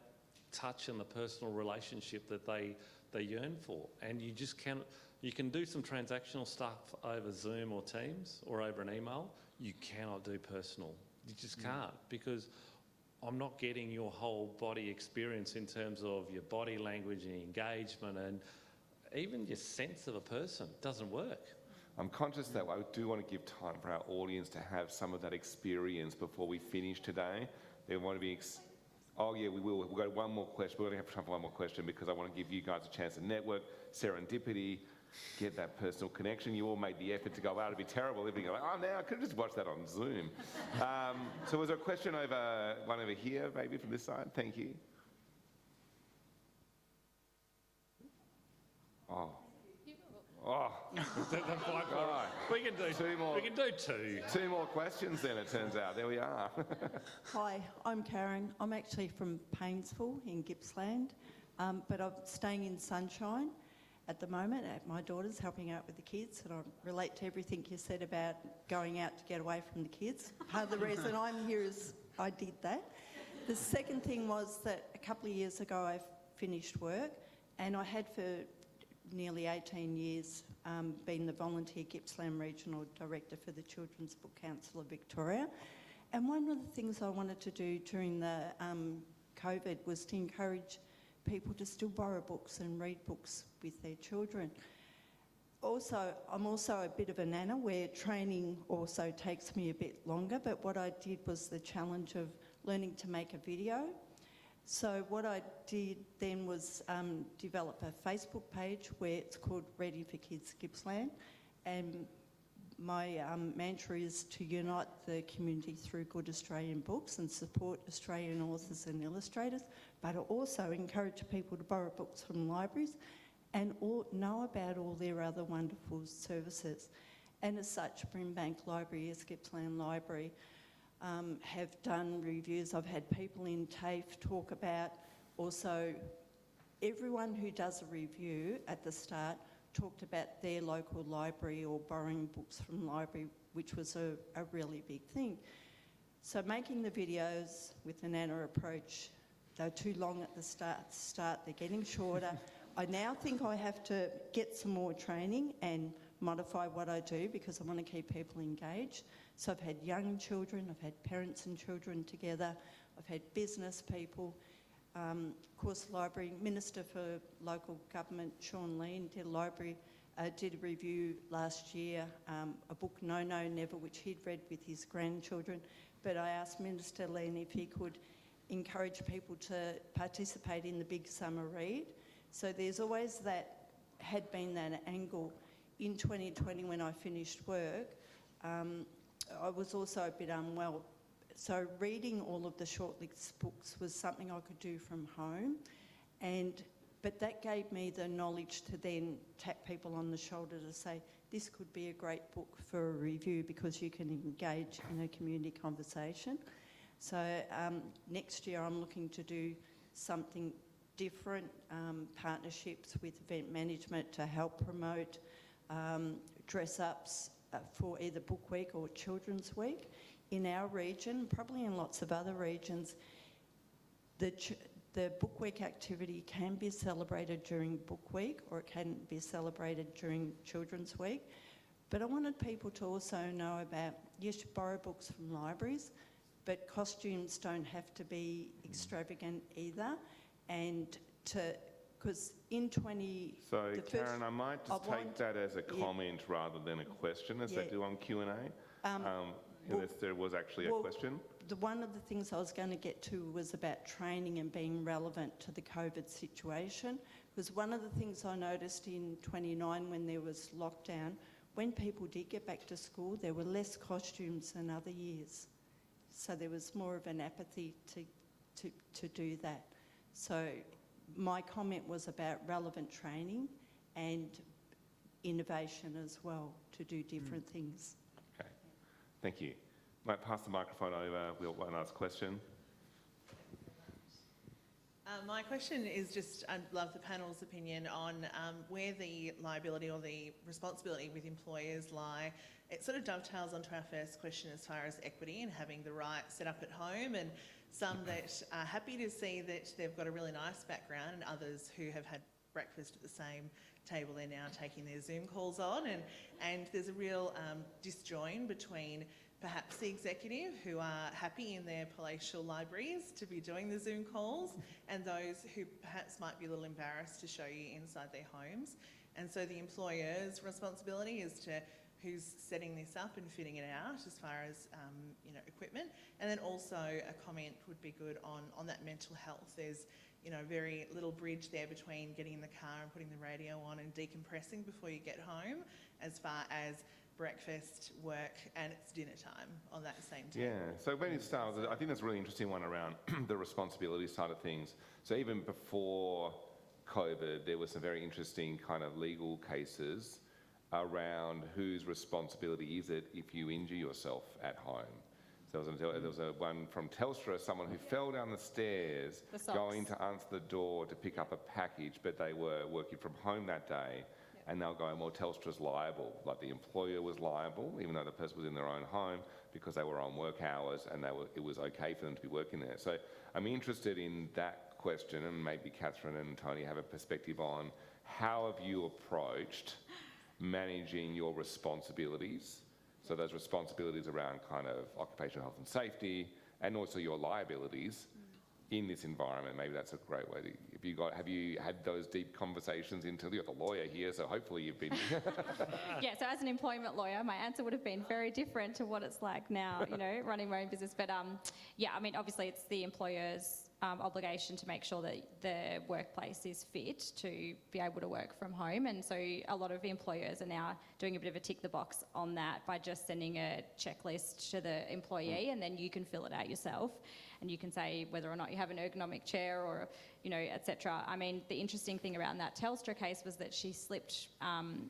touch and the personal relationship that they yearn for. And you just you can do some transactional stuff over Zoom or Teams or over an email. You cannot do personal. You just can't, because I'm not getting your whole body experience in terms of your body language and engagement and even your sense of a person. It doesn't work.
I'm conscious that I do want to give time for our audience to have some of that experience before we finish today. They want to be... Oh yeah, we will. We've got one more question. We're going to have time for one more question because I want to give you guys a chance to network, serendipity, get that personal connection. You all made the effort to go out. It'd be terrible if you go like, oh, now I could have just watched that on Zoom. So was there a question one over here, maybe from this side? Thank you. Oh. Oh. God.
We can do
two more.
We can do two.
Two more questions then, it turns out. There we are.
Hi, I'm Karen. I'm actually from Paynesville in Gippsland, but I'm staying in Sunshine at the moment. My daughter's helping out with the kids, and I relate to everything you said about going out to get away from the kids. Part of the reason I'm here is I did that. The second thing was that a couple of years ago I finished work, and I had for nearly 18 years been the volunteer Gippsland Regional Director for the Children's Book Council of Victoria. And one of the things I wanted to do during the COVID was to encourage people to still borrow books and read books with their children. Also, I'm also a bit of a nana where training also takes me a bit longer, but what I did was the challenge of learning to make a video. So what I did then was develop a Facebook page where it's called Ready for Kids Gippsland, and my mantra is to unite the community through good Australian books and support Australian authors and illustrators, but also encourage people to borrow books from libraries and know about all their other wonderful services. And as such, Brimbank Library, Gippsland Library, have done reviews. I've had people in TAFE talk about, also everyone who does a review at the start talked about their local library or borrowing books from library, which was a really big thing. So making the videos with the Nana approach, they're too long at the start, they're getting shorter. I now think I have to get some more training and modify what I do because I want to keep people engaged. So I've had young children, I've had parents and children together, I've had business people. Of course, Library Minister for Local Government, Sean Lean, did a review last year, a book, No, No, Never, which he'd read with his grandchildren. But I asked Minister Lean if he could encourage people to participate in the Big Summer Read. So there's always had been that angle. In 2020, when I finished work, I was also a bit unwell. So reading all of the shortlist books was something I could do from home, but that gave me the knowledge to then tap people on the shoulder to say, this could be a great book for a review because you can engage in a community conversation. So next year I'm looking to do something different, partnerships with event management to help promote dress-ups for either Book Week or Children's Week. In our region, probably in lots of other regions, the Book Week activity can be celebrated during Book Week or it can be celebrated during Children's Week. But I wanted people to also know about, yes, you borrow books from libraries, but costumes don't have to be extravagant either. And because in 20...
So, Karen, I might just take that as a comment rather than a question, as they do on Q&A. Unless there was actually a question.
One of the things I was going to get to was about training and being relevant to the COVID situation. Because one of the things I noticed in 29 when there was lockdown, when people did get back to school, there were less costumes than other years. So there was more of an apathy to do that. So my comment was about relevant training and innovation as well to do different things.
Okay, thank you. Might pass the microphone over. We'll one last question.
My question is just, I'd love the panel's opinion on where the liability or the responsibility with employers lie. It sort of dovetails onto our first question as far as equity and having the right set up at home, and some that are happy to see that they've got a really nice background, and others who have had breakfast at the same table, they're now taking their Zoom calls on, and there's a real disjoin between perhaps the executive who are happy in their palatial libraries to be doing the Zoom calls and those who perhaps might be a little embarrassed to show you inside their homes. And so the employer's responsibility is to who's setting this up and fitting it out as far as equipment. And then also a comment would be good on that mental health. There's very little bridge there between getting in the car and putting the radio on and decompressing before you get home as far as breakfast, work, and it's dinner time on that same table.
Yeah, so when it starts, I think that's a really interesting one around the responsibility side of things. So even before COVID, there were some very interesting kind of legal cases around whose responsibility is it if you injure yourself at home. So there was a one from Telstra, someone who fell down the stairs going to answer the door to pick up a package, but they were working from home that day. And they'll go, well, Telstra's liable. Like the employer was liable, even though the person was in their own home, because they were on work hours and it was okay for them to be working there. So I'm interested in that question, and maybe Catherine and Tony have a perspective on how have you approached managing your responsibilities? So those responsibilities around kind of occupational health and safety, and also your liabilities in this environment. Maybe that's a great way to, have you had those deep conversations until you're the lawyer here, so hopefully you've been...
Yeah, so as an employment lawyer, my answer would have been very different to what it's like now, running my own business. But yeah, I mean, obviously it's the employer's obligation to make sure that the workplace is fit to be able to work from home. And so a lot of employers are now doing a bit of a tick the box on that by just sending a checklist to the employee, and then you can fill it out yourself. And you can say whether or not you have an ergonomic chair or, etc. I mean, the interesting thing around that Telstra case was that she slipped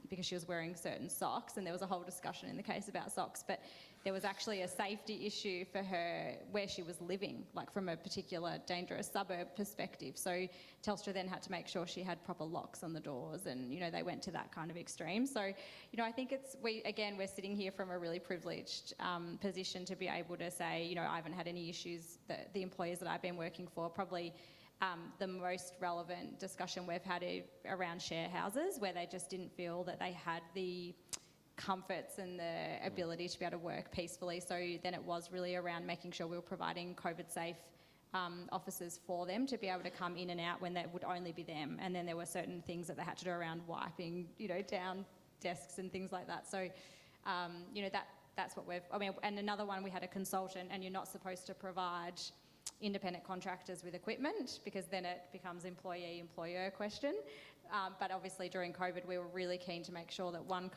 because she was wearing certain socks, and there was a whole discussion in the case about socks, but there was actually a safety issue for her where she was living, like from a particular dangerous suburb perspective. So Telstra then had to make sure she had proper locks on the doors, and, they went to that kind of extreme. So, I think we're sitting here from a really privileged position to be able to say, I haven't had any issues. The employers that I've been working for, probably the most relevant discussion we've had around share houses, where they just didn't feel that they had the comforts and the ability to be able to work peacefully. So then it was really around making sure we were providing COVID-safe offices for them to be able to come in and out when that would only be them. And then there were certain things that they had to do around wiping, down desks and things like that. So, that's what and another one, we had a consultant, and you're not supposed to provide independent contractors with equipment, because then it becomes employee-employer question. But obviously during COVID, we were really keen to make sure that one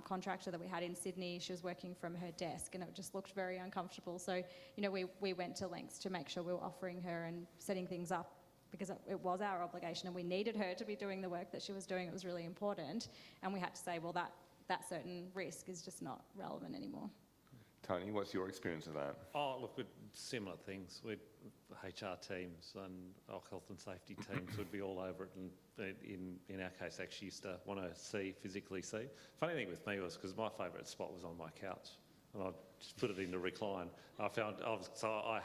contractor that we had in Sydney, she was working from her desk, and it just looked very uncomfortable. So, we went to lengths to make sure we were offering her and setting things up, because it was our obligation, and we needed her to be doing the work that she was doing. It was really important. And we had to say, well, that certain risk is just not relevant anymore.
Tony, what's your experience of that?
Oh, look, with similar things. With HR teams and our health and safety teams would be all over it, and in our case, actually used to want to physically see. Funny thing with me was, because my favourite spot was on my couch, and I just put it into recline. I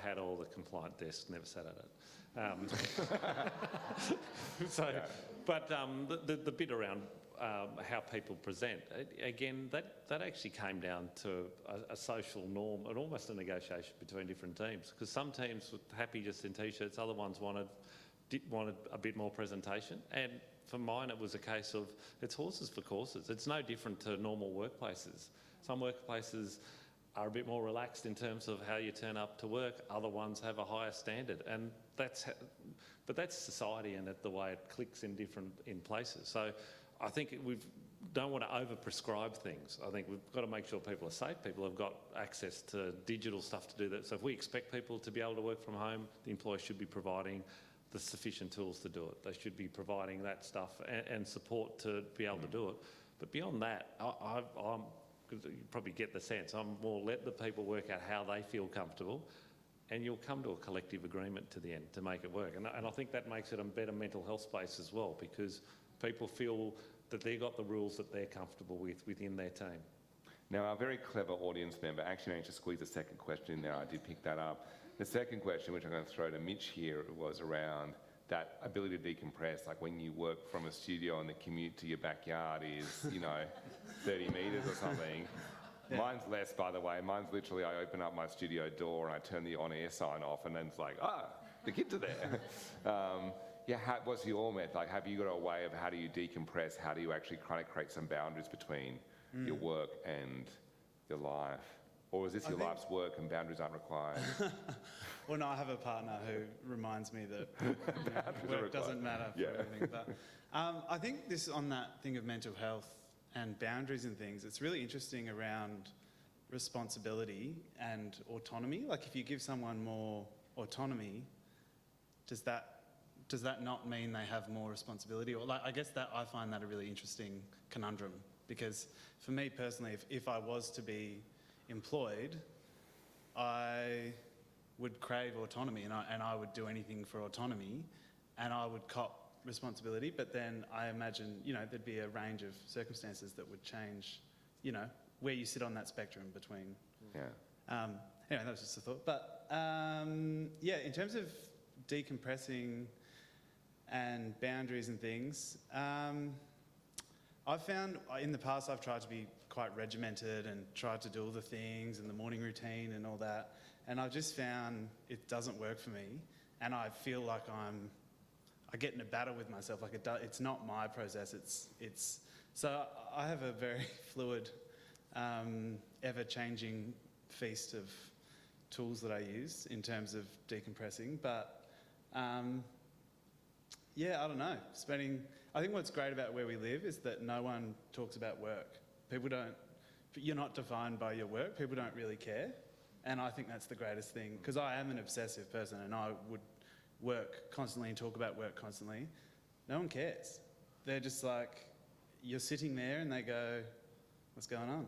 had all the compliant desks, never sat at it. But the bit around how people present, again, that actually came down to a social norm and almost a negotiation between different teams, because some teams were happy just in t-shirts, other ones wanted a bit more presentation, and for mine it was a case of it's horses for courses. It's no different to normal workplaces. Some workplaces are a bit more relaxed in terms of how you turn up to work, other ones have a higher standard, and but that's society and the way it clicks in places. So I think we don't want to over-prescribe things. I think we've got to make sure people are safe. People have got access to digital stuff to do that. So if we expect people to be able to work from home, the employer should be providing the sufficient tools to do it. They should be providing that stuff and support to be able to do it. But beyond that, I'm you probably get the sense, I'm more let the people work out how they feel comfortable, and you'll come to a collective agreement to the end to make it work. And I think that makes it a better mental health space as well, because people feel that they've got the rules that they're comfortable with within their team.
Now, our very clever audience member actually managed to squeeze a second question in there. I did pick that up. The second question, which I'm going to throw to Mitch here, was around that ability to decompress, like when you work from a studio and the commute to your backyard is, 30 metres or something. Yeah. Mine's less, by the way. Mine's literally, I open up my studio door and I turn the on-air sign off, and then it's like, the kids are there. What's your method? Like, have you got a way of how do you decompress? How do you actually kind of create some boundaries between your work and your life? Or is this your life's work and boundaries aren't required?
Well, no, I have a partner who reminds me that work doesn't matter for everything. But I think this, on that thing of mental health and boundaries and things, it's really interesting around responsibility and autonomy. Like, if you give someone more autonomy, does that not mean they have more responsibility? Or, like, I guess that I find that a really interesting conundrum, because for me personally, if I was to be employed, I would crave autonomy, and I would do anything for autonomy, and I would cop responsibility. But then I imagine, there'd be a range of circumstances that would change, where you sit on that spectrum between. Yeah. Anyway, that was just a thought. But in terms of decompressing and boundaries and things, I've found in the past I've tried to be quite regimented and tried to do all the things and the morning routine and all that, and I've just found it doesn't work for me, and I feel like I get in a battle with myself. Like, it's not my process. It's so I have a very fluid, ever-changing feast of tools that I use in terms of decompressing. But Yeah, I don't know. I think what's great about where we live is that no one talks about work. You're not defined by your work. People don't really care. And I think that's the greatest thing, because I am an obsessive person and I would work constantly and talk about work constantly. No one cares. They're just like, you're sitting there and they go, what's going on?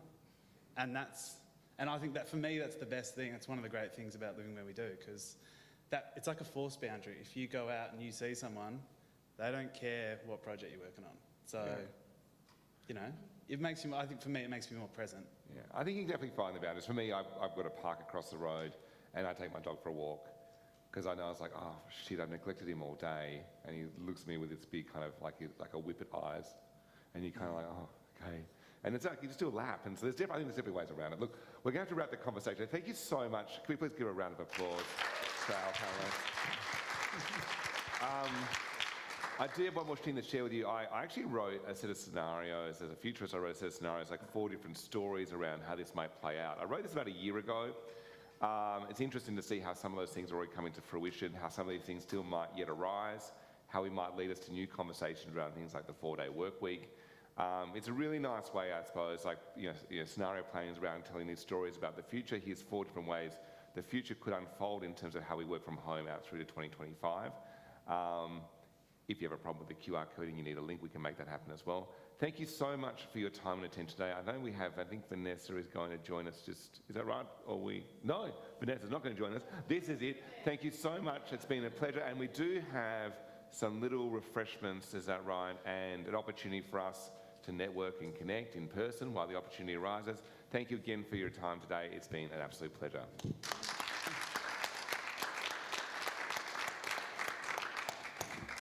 And I think that for me, that's the best thing. It's one of the great things about living where we do, because it's like a force boundary. If you go out and you see someone, they don't care what project you're working on. So, you know, I think for me, it makes me more present.
Yeah, I think you can definitely find the boundaries. For me, I've got a park across the road and I take my dog for a walk because I know it's like, oh shit, I've neglected him all day, and he looks at me with its big kind of like a whippet eyes, and you kind of like, oh, okay. And it's like, you just do a lap, and so I think there's different ways around it. Look, we're going to have to wrap the conversation. Thank you so much. Can we please give a round of applause to our panelists? I do have one more thing to share with you. I actually wrote a set of scenarios. As a futurist, I wrote a set of scenarios, like 4 different stories around how this might play out. I wrote this about a year ago. It's interesting to see how some of those things are already coming to fruition, how some of these things still might yet arise, how we might lead us to new conversations around things like the 4-day work week. It's a really nice way, I suppose, like, scenario planning is around telling these stories about the future. Here's 4 different ways the future could unfold in terms of how we work from home out through to 2025. If you have a problem with the QR code and you need a link, we can make that happen as well. Thank you so much for your time and attention today. I think Vanessa is going to join us is that right? No, Vanessa's not going to join us. This is it. Thank you so much. It's been a pleasure. And we do have some little refreshments, is that right? And an opportunity for us to network and connect in person while the opportunity arises. Thank you again for your time today. It's been an absolute pleasure.